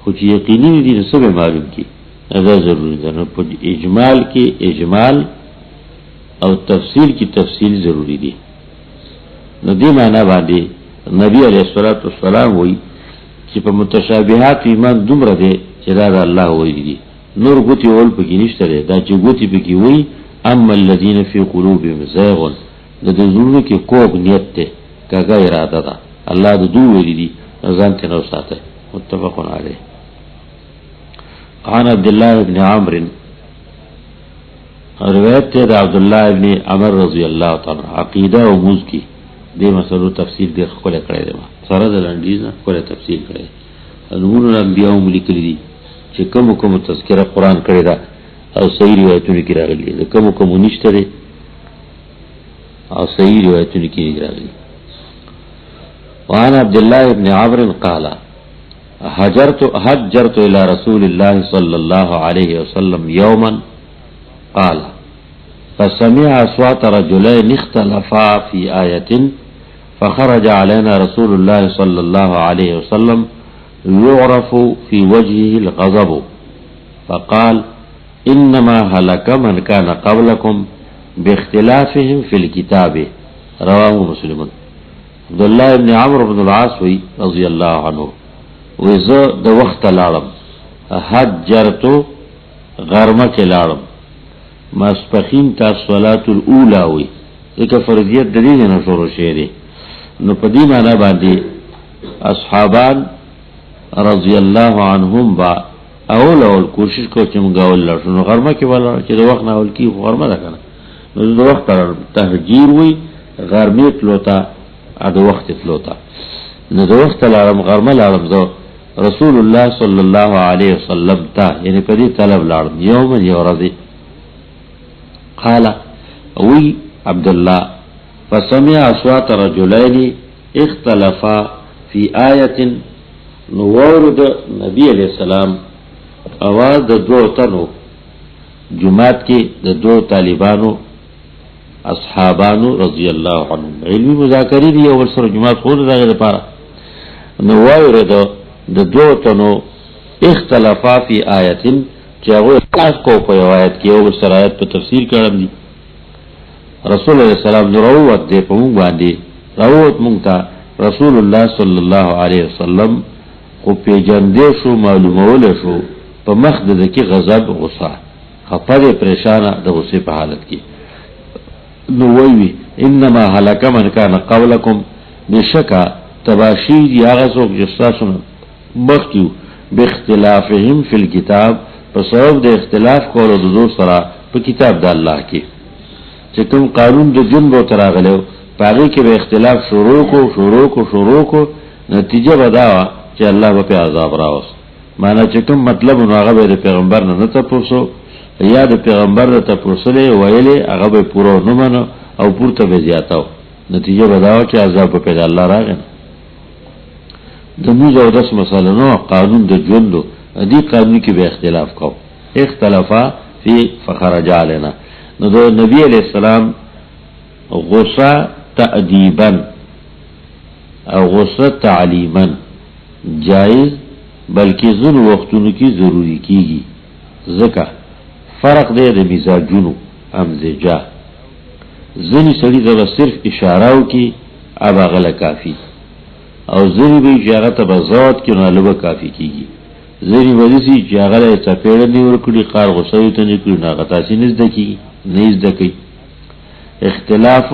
خو چې یقیني نه دي نو سبه معلوم کی دا ضروری ده. نو په اجمال کې اجمال او تفصیل کی تفصیل ضروری دی. نو دی معنی باندې نبی علیہ الصلوۃ والسلام وی چې په متشابهات ایمان دومره دی چې دا الله وی دی، نور ګوتی ول پکې نشته دی، دا چې ګوتی پکې وی اما الذين في قلوبهم زيغ، د زړونو کې کوګ نیت ته کاګه اراده ده، الله د دوی وی دی ځان ته نو ساته. متفقون علیه. عن عبد الله بن عمرو، روایت ته د عبد الله ابن عمر رضی الله تعالی عقیده او موز کی دې مسلو تفصیل دې خپل کړی دی، سره د لنډیز نه خپل تفصیل کړی. نور انبیاء ملک لري چې کوم تذکرہ قرآن کړی دا او صحیح روایتونه کې راغلي، د کوم نشته دی او صحیح روایتونه کې راغلي. وعن عبد الله بن عمرو قال حجرت الى رسول الله صلى الله عليه وسلم يوما قال فسمع اصوات رجلين اختلفا في آية فخرج علينا رسول الله صلى الله عليه وسلم يعرف في وجهه الغضب فقال انما هلك من كان قبلكم باختلافهم في الكتاب. رواه مسلم. عبد الله بن عمرو بن العاص رضي الله عنه وزه د وخت لاړم، حجرتو غرمه کې لاړم، ماسپخین تا صلات الاولى وی دغه فرضیت د دې نه شروع شوه دي. نو په دې معنی باندې اصحابان رضی الله عنهم با اول کوشش کو چې موږ اول لړو غرمه کې ولا چې د وخت نه اول کې غرمه ده کنه، نو د وخت تهجیر وی غرمه تلوتا د وخت تلوتا، نو د وخت لاړم غرمه لاړم زه رسول الله صلی الله علیه وسلم تا، یعنی په دې طلب لاړم یوم یورذ. قال وی عبد الله فسمع اصوات رجلين اختلفا في آية، نورد نبی علیہ السلام آواز د دو تنو جماعت کې د دو طالبانو اصحابانو رضی الله عنهم، علمی مذاکری دی او سره جماعت خور دغه لپاره، نورد د دو تنو اختلافا فی آیتن چې هغه خاص کو په آیت کې او سره آیت په تفسیر کړم دي. رسول الله صلی الله علیه وسلم دروت دې په موږ باندې راوت مونږ ته رسول الله صلی الله علیه وسلم خو پیجندې شو، معلومول شو په مخ د کې غضب غصه خپل پریشانه د غصه په حالت کې. نو وی انما هلاک من کان قبلکم، بشکا تباشیر یا غزو جساسن مخکیو باختلافهم فی الكتاب، په سبب د اختلاف کولو د دو سره په کتاب د الله کې چې کوم قانون د جنب او تراغلو پاره کې به اختلاف شروع کو نتیجه بداوا چې الله په عذاب راوست. معنی چې کوم مطلب نو هغه د پیغمبر نه تاسو یا د پیغمبر ته پرسله ویلې هغه به پورو نه منو او پورته به زیاتاو، نتیجه بداوا چې عذاب په الله راغی. د موږ او داس مسله نو قانون د ژوند دی قانون کې به اختلاف کو، اختلافا فی فخرج علینا. نو د نبی علیہ السلام غصه تأدیبا او غصه تعلیما جائز بلکې ځن وختونو کې ضروری کیږي ځکه فرق دی د مزاجونو امزجا ځنی سړي زره صرف اشاره وکي ابا غله کافی او ځنی به اشاره ته بذات کې نه لوبه کافی کیږي ځنی ودسی چې هغه ته پیړ نه ورکړي قار غصه ته نه کړي نه غتا سي نزد کی نزد کی اختلاف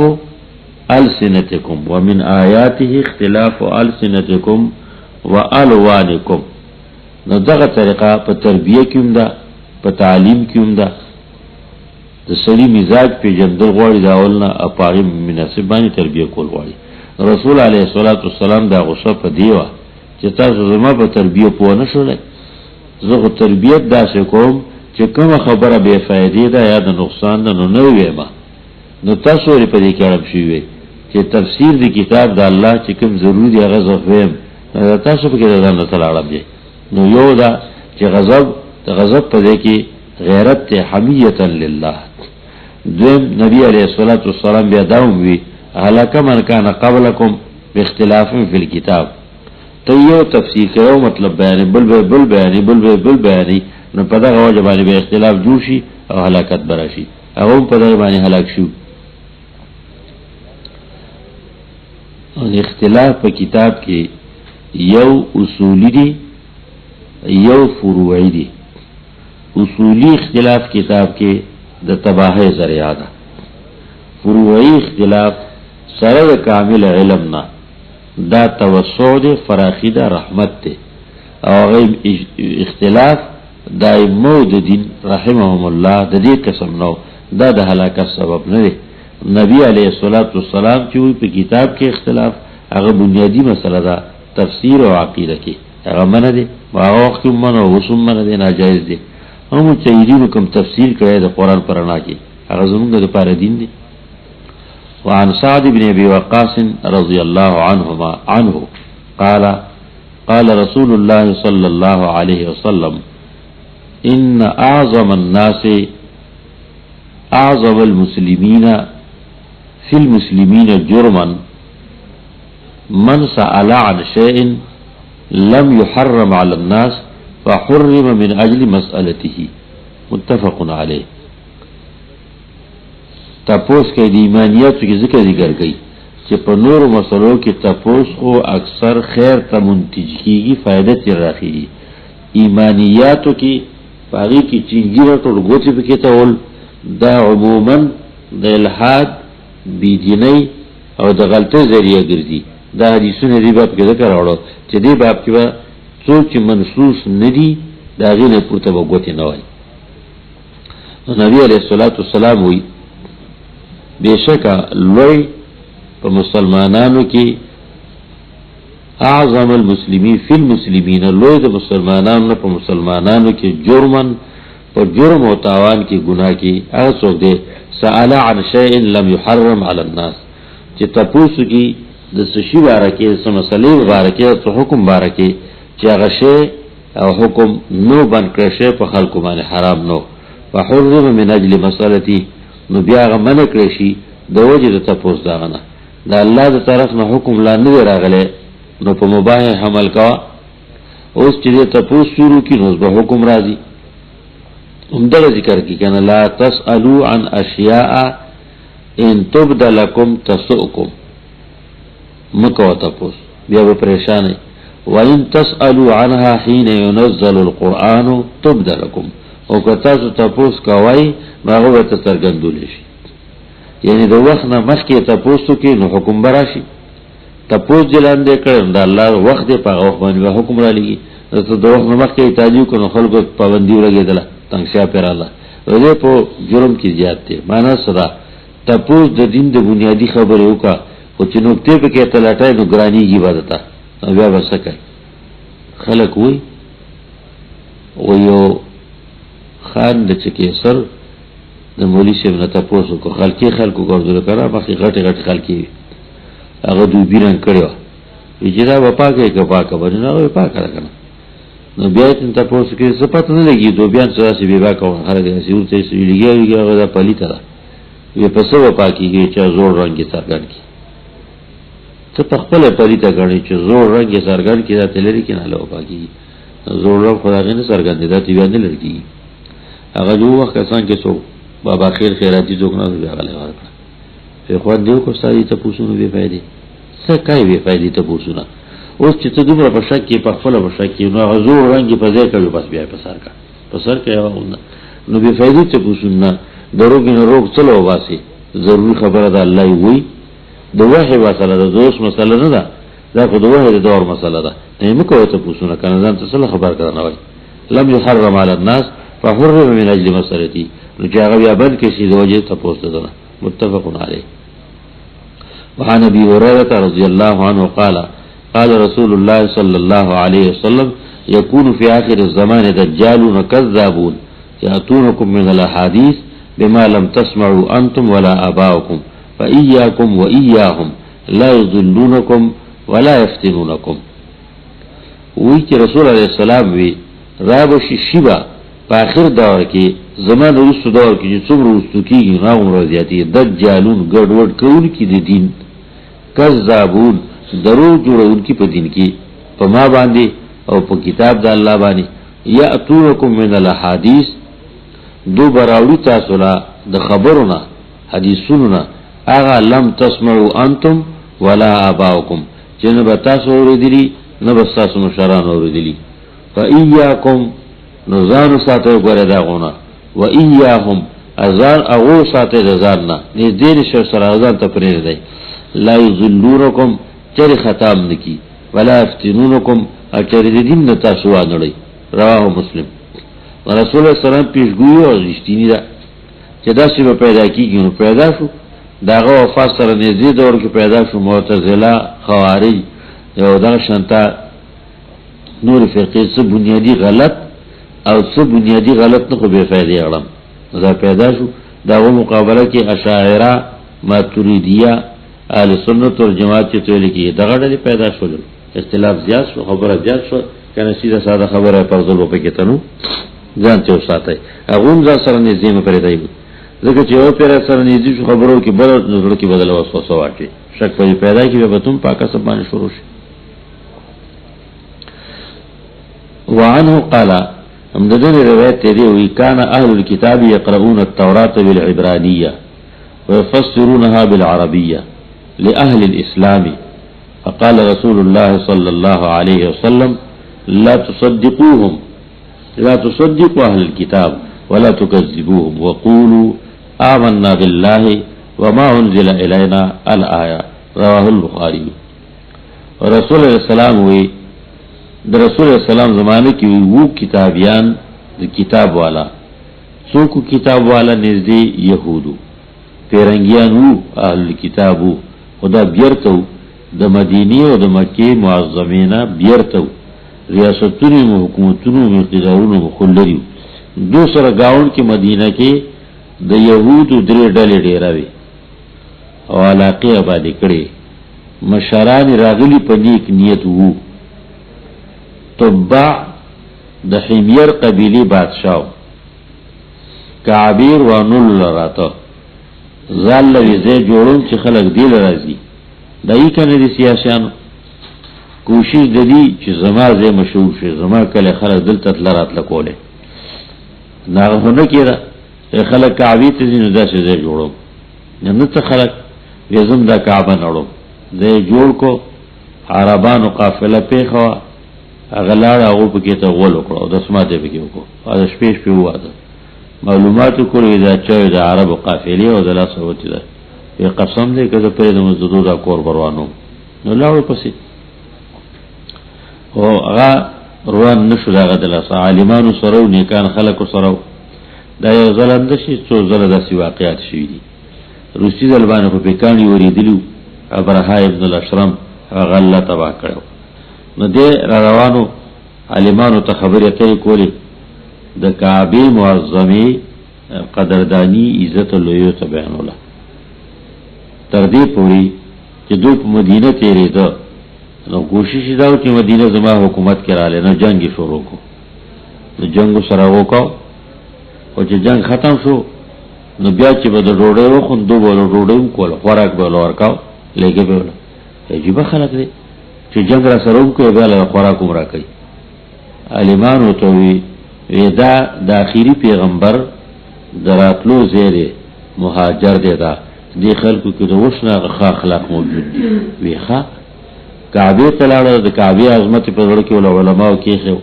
السنتکم ومن آیاته اختلاف السنتکم والوانکم نو دغه طریقه په تربیه کې هم ده په تعلیم کې هم ده د سړي مزاج په جندل غوړي داولنه اپاغي مناسب باندې تربیه کول غوړي رسول علیه الصلاۃ والسلام دا غصه په دیوا چې تاسو زما په تربیه پوه نه شولای زه تربیت داسې کوم چې کومه خبره بے فائدې ده یا د نقصان ده نو ویم نو تاسو لري په دې کې اړم شي وي چې تفسیر دی کتاب د الله چې کوم ضروري هغه زفهم تاسو په کې ځان ته لاړم دي نو یو دا چې غضب په دې کې غیرت ته حمیه لله دویم نبی علیہ الصلوۃ والسلام بیا داوم وی هلاک من کان قبلکم باختلاف فی الكتاب ته یو تفسیر کړو مطلب بیان بل بیان نو په دغه وجه باندې به اختلاف جوړ شي او هلاکت براشي هغه په دغه باندې هلاک شو او اختلاف په کتاب کې یو اصولی دی یو فروعی دی اصولی اختلاف کتاب کې د تباہی ذریعہ ده فروعی اختلاف سره کامل علم نه دا توسع ده فراخی ده رحمت ده او غیب اختلاف دائمو د دین رحمهم الله د دې قسم نو دا د هلاکت سبب نه دی نبی علیہ الصلوۃ والسلام چې په کتاب کې اختلاف هغه بنیادی مسله ده تفسیر او عقیده کې هغه منه دي هغه وخت منه او وسم منه دي ناجایز دي هم چې کوم تفسیر کړی د قران پرانا کې هغه زموږ د پاره دین دي وعن سعد بن ابي وقاص رضي الله عنه قال رسول الله صلى الله عليه وسلم ان اعظم المسلمين في المسلمين جرما من سأل عن شيء لم يحرم على الناس فحرم من اجل مسألته متفق عليه تپوس کې د ایمانیاتو کې ذکر گئی چې په نور مسلو کې تپوس خو اکثر خیر ته منتج کیږي فائدہ تر راخي ایمانیاتو کې باقي کې چنګي ورته غوتی پکې ته ول دا عموما د الحاد بيدینی او د غلطه ذریعہ ګرځي دا حدیثونه دی باب کې ذکر اورو چې دی باب کې څوک منسوس ندي دا غینه پورته وګوتی نه وای نبی علیہ الصلوۃ والسلام وی بیشکا لوی په مسلمانانو کې اعظم المسلمین فی المسلمین لوی د مسلمانانو په مسلمانانو کې جرمن په جرم او تاوان کې ګناه کې هغه څوک دی سأل عن شيء لم يحرم على الناس چې تاسو کې د سشي بارکه سم مسلې بارکه او حکم بارکه چې هغه شی او حکم نو بن کړی په خلکو باندې حرام نو فحرم من اجل مسالتي نو بیا هغه من کړی شي د وجه د تاسو داغنه دا الله د طرف نه حکم لا نه راغله نو په مباح حمل کا اوس چې تاسو شروع کی نو به حکم راځي همدغه ذکر کی کنه لا تسالوا عن اشیاء ان تبد لكم تسؤكم مکو تاسو بیا به پریشان وان تسالوا عنها حين ينزل القران تبد لكم او که تاسو تاسو کوي هغه ته ترګندول شي یعنی د وخت نه مخکې تاسو کې نو حکم براشي تاسو جلان دې کړم دا الله وخت په وخت باندې حکم را لګي ته د وخت نه مخکې تاجو کو خلکو پابندي ولګیدله تنګشا پر الله ورته په جرم کې زیات دي معنا صدا تاسو د دین د بنیادی خبره وکا او چې نو ته په کې تلاټای نو ګرانیږي عبادت او بیا وسکه خلک وای او یو خان د چکی سر د مولوی شه نه تاسو کو خلکو ګرځول کړه مخې غټ خلکی هغه دوی بیرن کړو اجازه و پاکه کې پاکه باندې نه و پاکه کنه نو بیا ته تاسو کې څه پته نه لګي دوی بیان څه سی بیا کو هرګه سی ورته سی لګي هغه د پلیته ده وی پسو پاکي کې چې زور رنگي څرګند کی ته په خپل پریته غړي چې زوړ رنگ یې سرګن کې دا تلری کې نه لو پاکي زوړ رنگ خدای نه سرګن دي دا تی باندې لري هغه جو وخت کسان کې سو بابا خیر خیراتی څوک نه دی هغه لور کړ په خو دیو کو سړی ته پوښتنه به فائدې څه کوي به فائدې ته پوښتنه اوس چې ته دومره په شک کې په خپل په شک کې نو هغه زوړ رنگ په ځای کړو بس بیا په سر کا په سر کې نو به فائدې ته پوښتنه دروګ نه روغ چلو واسي ضروري خبره ده الله وي د وحي مسله ده دوست مسله نه ده دا خو د وحي د دور مسله ده نه مکو ته پوښتنه کنه ځان ته څه خبر کړنه وای لم يحرم على الناس فحرم من اجل مسرتي نو چې هغه بیا بل کې شي د وجه ته پوښتنه ده متفق علیه وعن ابي هريره رضي الله عنه قال قال رسول الله صلى الله عليه وسلم يكون في آخر الزمان دجالون كذابون يأتونكم من الأحاديث بما لم تسمعوا أنتم ولا آباؤكم فإياكم وإياهم لا يضلونكم ولا يفتنونكم ويك رسول عليه السلام وي رابش شبا فآخر دور کی زمان رسو دور کی جو صبر رسو کی ناغم رضیاتی دجالون گردورد کون کی دی دین کذابون درو جوڑون کی پا دین کی پا ما باندی او پا کتاب دا اللہ بانی یأتونکم من الحدیث دو براوی تاسولا دا خبرنا حدیثوننا آغا لم تسمعوا انتم ولا آباؤکم چنبا تاسو اوردلی نبستاسو مشاران اوردلی فا ایاکم نزانو ساته گوره داغونا و ایاهم ازان اغو ساته دزاننا نیز دین شر سر ازان تا پرین دی لا یظلونکم چری ختام نکی ولا افتنونکم اچری دین نتا سوا نڑی رواه مسلم و رسول اللہ صلی اللہ علیہ وسلم پیشگوی و رشتینی دا چه دا سی با پیدا کی گینو پیدا شو داغا وفاس سر نیزی دور که پیدا شو معتزله خوارج یو دا شانتا نور فرقی سب بنیادی غلط او سب بنیادی غلط نخو بے فائدی اغلم دا پیدا شو دا وہ مقابلہ کی اشاعرہ ماتوریدیہ اہل سنت اور جماعت چی تولی کی دا غڑا دی پیدا شو لو اختلاف زیاد شو خبر زیاد شو کانا سیدہ سادہ خبر ہے پر ظلو پہ کتنو جانتے ہو ساتا ہے اغون دا سرنیزی میں پریدائی بود ذکر چی او پیرا سرنیزی شو خبروں کی بلد نظر کی بدل واسوسا واقعی شک پر پیدا کی بے بتون پاکا سب بانی شروع شی وعنه قالا ہم ددن روایت تیری ہوئی کان اہل الكتاب یقرؤون التوراة بالعبرانیہ ويفسرونها بالعربیہ لأهل الاسلام فقال رسول الله صلى الله عليه وسلم لا تصدقوا اهل الكتاب ولا تكذبوهم وقولوا آمنا بالله وما انزل الينا الآية رواه البخاری رسول اللہ السلام ہوئی در رسول السلام زمانے کی وہ کتابیان کتاب والا سوکو کتاب والا نزدی یہودو پیرنگیانو اہل کتابو خدا بیرتو دا مدینی و دا مکی معظمینا بیرتو ریاستونی و حکومتونو و اقتدارونو مخلریو دو سر گاون کی مدینہ کی دا یہودو در ڈالی ڈیراوی او علاقی آبادی کڑی مشاران راغلی پا نیک نیت وو تبع دا حمیر قبیلی بادشاو کعبیر و نول لراتا زال لوی زی جوڑون چی خلق دیل رازی دا ای کنه دی سیاسیانو کوشش دادی چی زما زی مشهور شه زما کل خلق دل تطلرات لکوله ناغه نکی دا خلق کعبی تزینو دا سی زی جوڑو نتا خلق ویزم دا کعبه نڑو زی جوڑ کو عربانو قافله پیخوا اغلار اغو پکی تا غولو کرو دسماتی پکی وکو از شپیش پی ہوا دا معلوماتو کرو دا چاوی دا عرب قافلی و دا لا صحبتی دا یہ قسم دے که دا پری دا مزدو دا کور بروانو نو لاوی پسی و اغا روان نشو دا غا دلاسا عالمانو سرو نیکان خلقو سرو دا یو ظلندشی چو ظلداسی واقعات شوی دی روسی دلبانی خو پیکانی وری دلیو ابرحای ابن الاشرم غلہ تباہ کرو نو دے روانو عالمانو تا خبریتای کولی دا کعبی معظمی قدردانی عزت اللویو تا بیانولا تردی پوری چی دو پا مدینہ تیری دا نو کوششی داو چی مدینہ زما حکومت کرا لے نو جنگی شروع کو نو جنگو سراغو کاو و چی جنگ ختم شو نو بیا چی با دا روڑے وخون دو بولو روڑے ام کولا خوراک بولو ورکاو لیکے بولا عجیب خلق دی چې جنگ را سره وکړي بیا له خوراک عمره کوي. عالمانو ته وی دا د اخیری پیغمبر دراتلو زیره مهاجر دی. دا دی خلکو کې د وښنه ښه اخلاق موجود دي. وی ښه کعبه ته لاړ، د کعبه عظمت په وړ کې علماء کې خو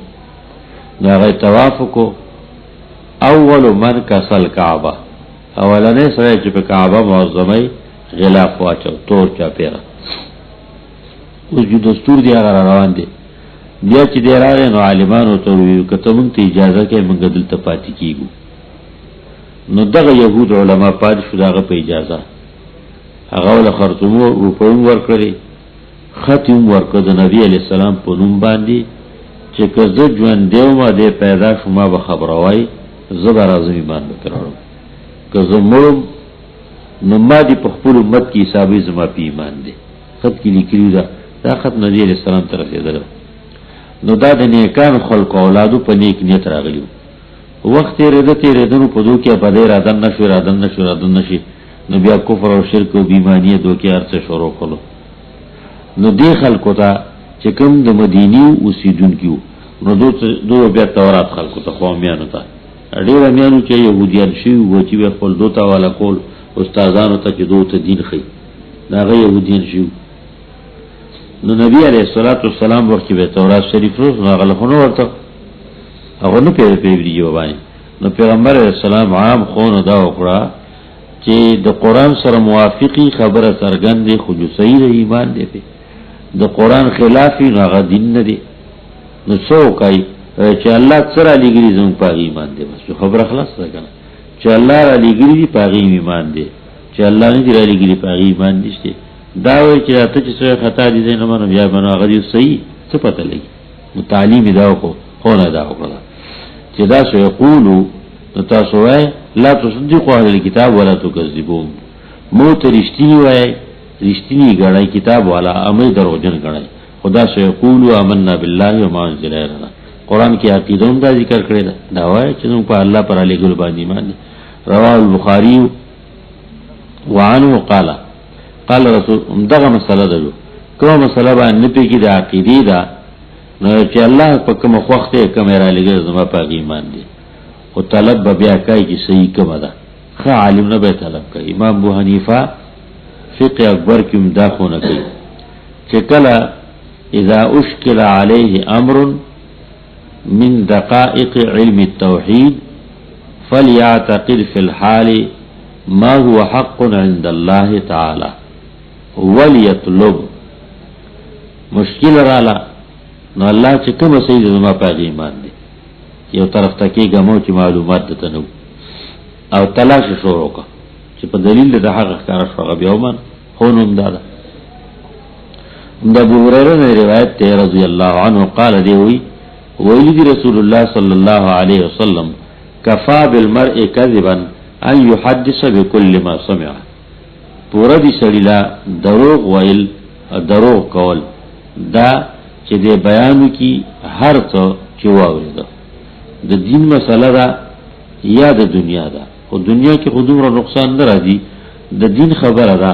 دا غي طواف کو. اول من کسل کعبه، اولنې سره چې په کعبه معظمه غلاف واچو تور چا پیرا. اوس جو دستور دی هغه روان دي. بیا چې دی راغی نو عالمانو ته ویل کته مونږ ته اجازه کې مونږ دلته پاتې کیږو. نو دغه يهود علما پاتې شو دغه په اجازه. هغه ول خرطوم روپوم ورکړي، ختم ورکړ د نبی علی السلام په نوم باندې چې کزه ژوند دیو ما دې پیدا شوما به خبره وای زبر اعظم ایمان وکړو. کزه مړم نو ما دې په خپل امت کې حسابي زما په ایمان دي. خط کې لیکلو دا خط نبی علی السلام طرفه ده. نو دا د نیکان خلق اولادو په نیک نیت راغلیو. وخت ردنو په دوه کې په دې رادن نشي نو بیا کفر او شرک او بیمانی دوه کې ارڅ شروع کړو. نو دی خلکو ته چې کوم د مدینی اوسیدونکو نو دوه بیا تورات خلکو ته قومیانو ته ډېر میانو چې يهوديان شي و چې خپل دوته والا کول استادانو ته چې دوته دین خي دا غي يهوديان شي. نو نبی عليه الصلاه والسلام وخت به تورات شریف روز غلخونه ورته هغه نو پیری باندې. نو پیغمبر اسلام عام خون دا وکړه چې د قران سره موافقی خبره سرګندې خو جو صحیح ایمان دی په د قران خلافی هغه دین نه دی. نو څو کوي چې الله سره لګري زموږ په ایمان دی. بس خبره خلاص ده کنه چې الله را لګري په ایمان دی، چې الله نه دی را لګري په ایمان نشته. دا وایي چې ته چې څه خطا دي نه منو بیا منو هغه دی صحیح څه پته لګي. متعلم دا کو خو نه دا وکړه چې دا څه یقولو تاسو وای لا تصدقوا اهل الكتاب ولا تكذبون. مو ته رښتینی وای، رښتینی غړای کتاب والا امر دروغجن غړای. خدا سے یقولوا آمنا بالله وما انزل الینا. قران کی عقیدہ دا ذکر کړی دا وای چې نو په الله پر علی ګل باندې ایمان. رواه البخاری وعنه قال رسول دغه مسله ده کومه مسله باندې پیږي د عقیدې دا نو چې الله په کوم وخت کوم را لګي زما په ایمان دي. او طلب بیا کوي چې صحیح کومه ده خ عالم نه به طلب کوي. امام ابو حنیفه فقه اکبر کې مداخونه کوي چې کله اذا اشكل عليه امر من دقائق علم التوحيد فليعتقد في الحال ما هو حق عند الله تعالى وليطلب. مشکل رااله نو الله چې کوم صحیح زما په ایمان دي یو طرف ته کې ګمو چې معلومات ته نو او تلاش شروع وکړه چې په دلیل د حق کار شوغه بیا ومن خونم دادا. د ابو هريره روایت ته رضی الله عنه قال دی وی رسول الله صلی الله علیه وسلم کفا بالمرء كذبا ان يحدث بكل ما سمع. پورا دی سړیلا دروغ ویل دروغ کول دا چې د بیانو کی هر څه چې واورید د دین مسله دا یا د دنیا دا. او دنیا کې خودمره نقصان نه راځي، د دین خبره ده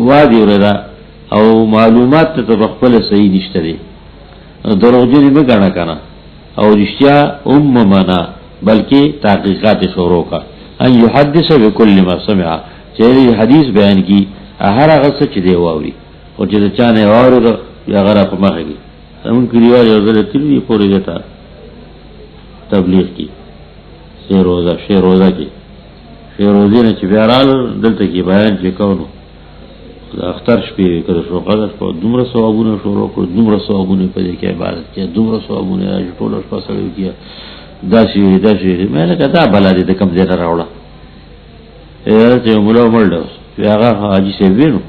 وادي وردا او معلومات ته خپل صحیح نشته دي. دروغجن نه غاڼه کنه او رښتیا منا بلکې تحقیقات شروع کا. ان يحدث بكل ما سمع چې حدیث بیان کی هر هغه څه چې دی واوري او چې چا نه واورو یا غره په مخه کی همون کلیوار یو ځل تللی پورې دیتا تبلیغ کی شی روزه کی شیروزی نه چې بیارال دلته کې بیان چې کونو د اختر شپې کړه شو قدر په دومره ثوابونه شروع کړ، دومره ثوابونه په دې کې عبادت کې دومره ثوابونه راځي ټول په سره کې دا شی مې نه کدا بلادي د کم ځای راوړه چې مولا مړ هغه حاجی سی وینو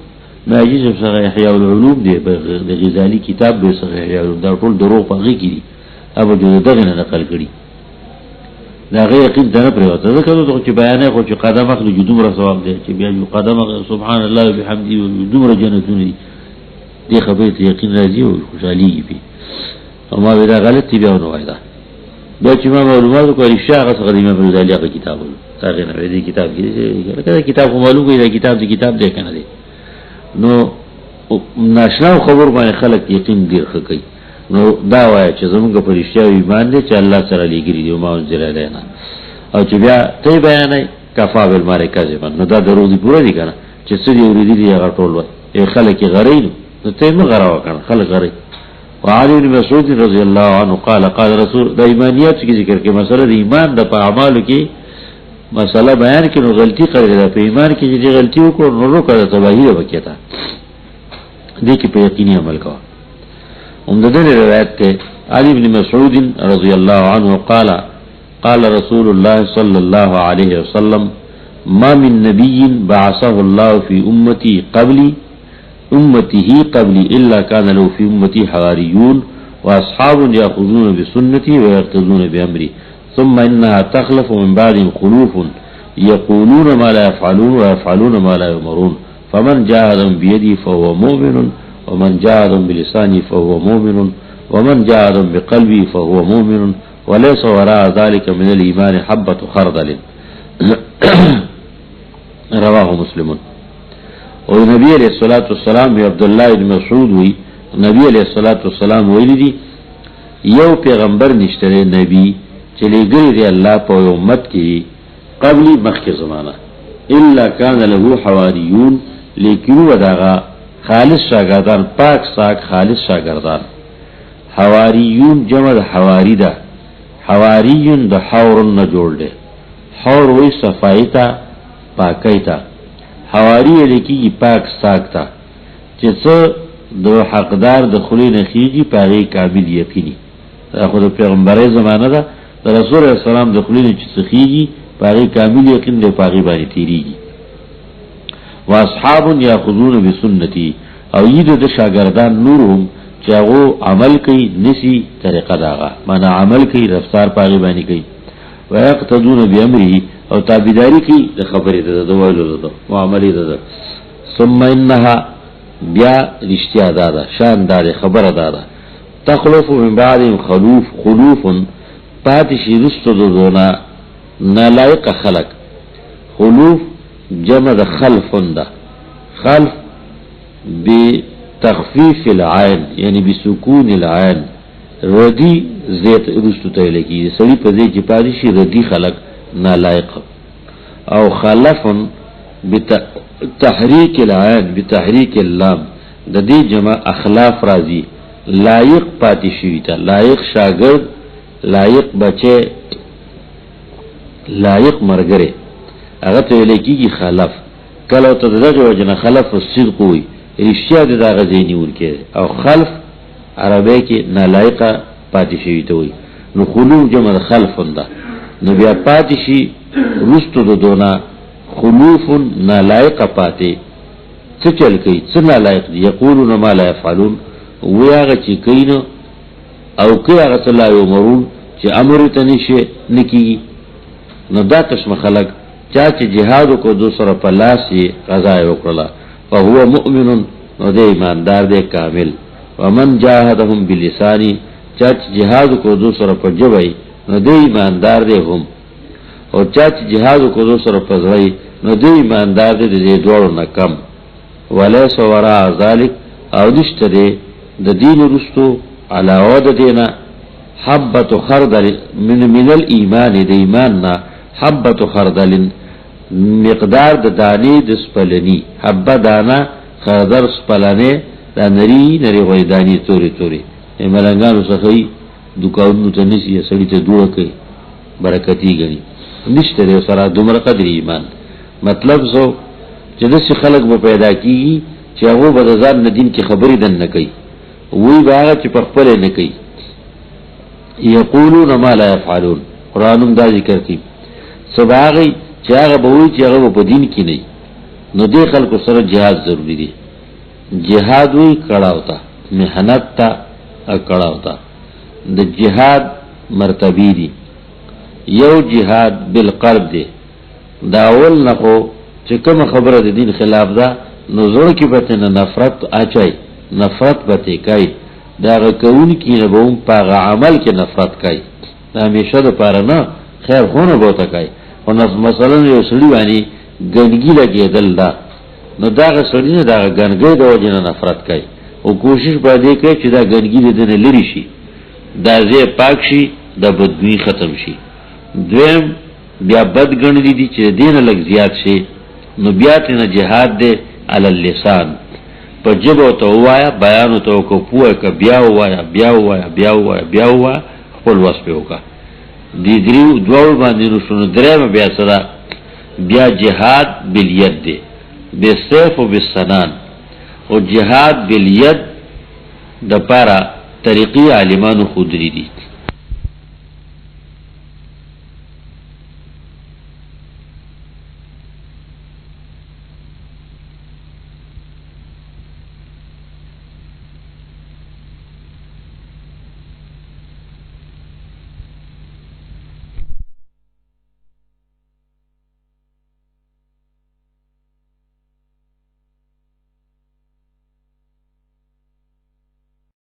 ما حاجی سره احیاء العلوم دی د غزالی کتاب به سره احیاء دا ټول دروغ پغې کړي ابو دغه نه نقل کړي دا غیر یقین نه پریوته ځکه چې بیان خو چې قدم اخلي دومره ثواب دی چې بیا یو قدم سبحان الله وبحمده دومره جنتونه دي خبره یقین راځي او خوشالي وي. او ما دا غلطي بیا نو وایدا دا چې ما معلومات کوي شاغه څنګه دی مې غزالی هغه کتابونه هغه نه دی کتاب کې دا کتاب معلوم دی کتاب دی کنه دی. نو ناشنا خبر باندې خلک یقین ډیر خکې نو دا وایي چې زموږ په رښتیا ایمان دي چې الله سره لګري دی ما انزل علینا او چې بیا ته بیانې کفا بالمر کذبا نو دا درو دی پورا دی کنه چې سړي ورېدي دی هغه ټول وایي خلک غریب نو ته نه غراو کنه خلک غریب وعلي بن مسعود رضی الله عنه قال قال رسول د ایمانیت کی ذکر کې مسله د ایمان د په اعمالو کې مسله بیان کې نو غلطی کړی دا په ایمان کې چې غلطی وکړو نو وکړه تباہی وکړه دې کې په یقیني عمل کا عمدہ روایت ته علي بن مسعود رضی الله عنه قال قال رسول الله صلى الله عليه وسلم ما من نبي بعثه الله في امتي قبلي إلا كان له في أمتي حواريون وأصحاب يأخذون بسنتي ويقتدون بأمري ثم إنها تخلف من بعدهم خلوف يقولون ما لا يفعلون ويفعلون ما لا يؤمرون فمن جاهدهم بيدي فهو مؤمن ومن جاهدهم بلساني فهو مؤمن ومن جاهدهم بقلبي فهو مؤمن وليس وراء ذلك من الإيمان حبة خردل رواه مسلم. اور نبی علیہ الصلوۃ والسلام عبداللہ بن مسعود وی نبی علیہ الصلوۃ والسلام ویلی دی یو پیغمبر نشته نبی چلی گئی دی اللہ په امت کی قبلی مخک زمانہ الا کان له حواریون لیکن وداغا خالص شاگردان پاک ساک خالص شاگردان حواریون جمع حواری دا حواریون دا حورن نجوڑ دے حور وی صفائی تا پاکی تا حواری لکی پاک ساکتا چیسا دو حقدار دخلی نخیجی پاگی کامل یقینی خود پیغمبر زمانه دا رسول اللہ السلام دخلی نچیسا خیجی پاگی کامل یقین دے پاگی بانی تیریگی واصحاب یاخذون بسنتی او ید دا شاگردان نورهم چاگو عمل کئی نسی طریقہ داغا مانا عمل کئی رفتار پاگی بانی کئی ویقتدون بیامری او تابیداری کی خبری دادا دوائلو دادا معاملی دادا ثم انها بیا رشتیا دادا شان دادا خبر دادا تخلف من بعدهم خلوف پاتشی رستو دادونا نالائق خلق خلوف جمع دا خلف دا خلف بتخفیف العین یعنی بسکون العین ردی زیت رستو تایلکی سڑی پا زی چی پاتشی ردی خلق نالائق او خلف بتحریک العین بتحریک اللام دا دی جمع اخلاف رازی لائق پاتی شویتا لائق شاگرد لائق بچے لائق مرگرے اگر تو لیکی کی خلف کلو تدرج وجنا خلف الصدق ہوئی رشتہ دا غزینی ان کے او خلف عربی کے نالائق پاتی شویتا ہوئی نو خلوف جمع خلف دا نو بیا پاتشی رستو دو دونا خلوف نالائق پاتے چل کئی چل نالائق دی یقولون ما لا يفعلون وی آغا چی کئی نو او کئی آغا چل لا یومرون چی امر تنیشی نکی نو دا قسم خلق چاچی جہادو کو دوسر پلاسی غزای وکرلا فهو مؤمن نو دے ایماندار دے کامل ومن جاہدهم بلسانی چاچی جہادو کو دوسر پر جبائی نو دے ایماندار دے ہم اور چاچی جہادو کو دوسر پر زوائی نو دے ایماندار دے دے دوارو نکم ولیس وراء ذالک او نشت دے دا دین رستو علاوہ دا دینا حبت خردل من الایمان دا ایماننا حبت خردل مقدار دا دانی دا سپلنی حبت دانا خردر سپلنے دا نری غوی دانی توری توری ملنگانو سخی دکاونو تا نسی یا سڑی تا دوڑا کئی برکتی گنی نشتر یو سرا دمر قدر ایمان مطلب سو چه دسی خلق با پیدا کی چه اغو بدازان ندین کی خبری دن نکی وی باغا چه پخپل نکی یقولون ما لا یفعلون قرآنم دا ذکر کی سب آغی چه آغا باوی چه آغا با دین کی نی نو دی خلق سر جہاد ضروری دی جہاد وی کڑاو تا محنت تا کڑاو تا دا جہاد مرتبی دی یو جہاد بالقلب دی دا اول نخو چکم خبر دی دین خلاف دا نظر کی بطی نفرت آچائی نفرت بطی کئی دا غکون کی نبون پاغ عمل کی نفرت کئی دا ہمیشہ دا پارا نا خیر خون بوتا کئی و مثلا یو سلی بانی گنگی لگی دل دا نو داغه سړی نه داغه ګنګي د وجه نه نفرت کوي او کوشش باندې کوي چې دا ګنګي دې نه لري شي دا زه پاک شي د بدوی ختم شي دویم بیا بد ګڼلی دي چې دین لګ زیات شي نو بیا ته جهاد دې علی اللسان په جبه تو وایا بیان تو کو پوهه ک بیا وایا بیا وایا بیا وایا بیا وا خپل واسپه وکا دې دریو دوه باندې نو شنو درېم بیا سره بیا جهاد بالید دې بالسيف وبالسنان او جهاد بالید د پارا طریقی عالمانو خودری دي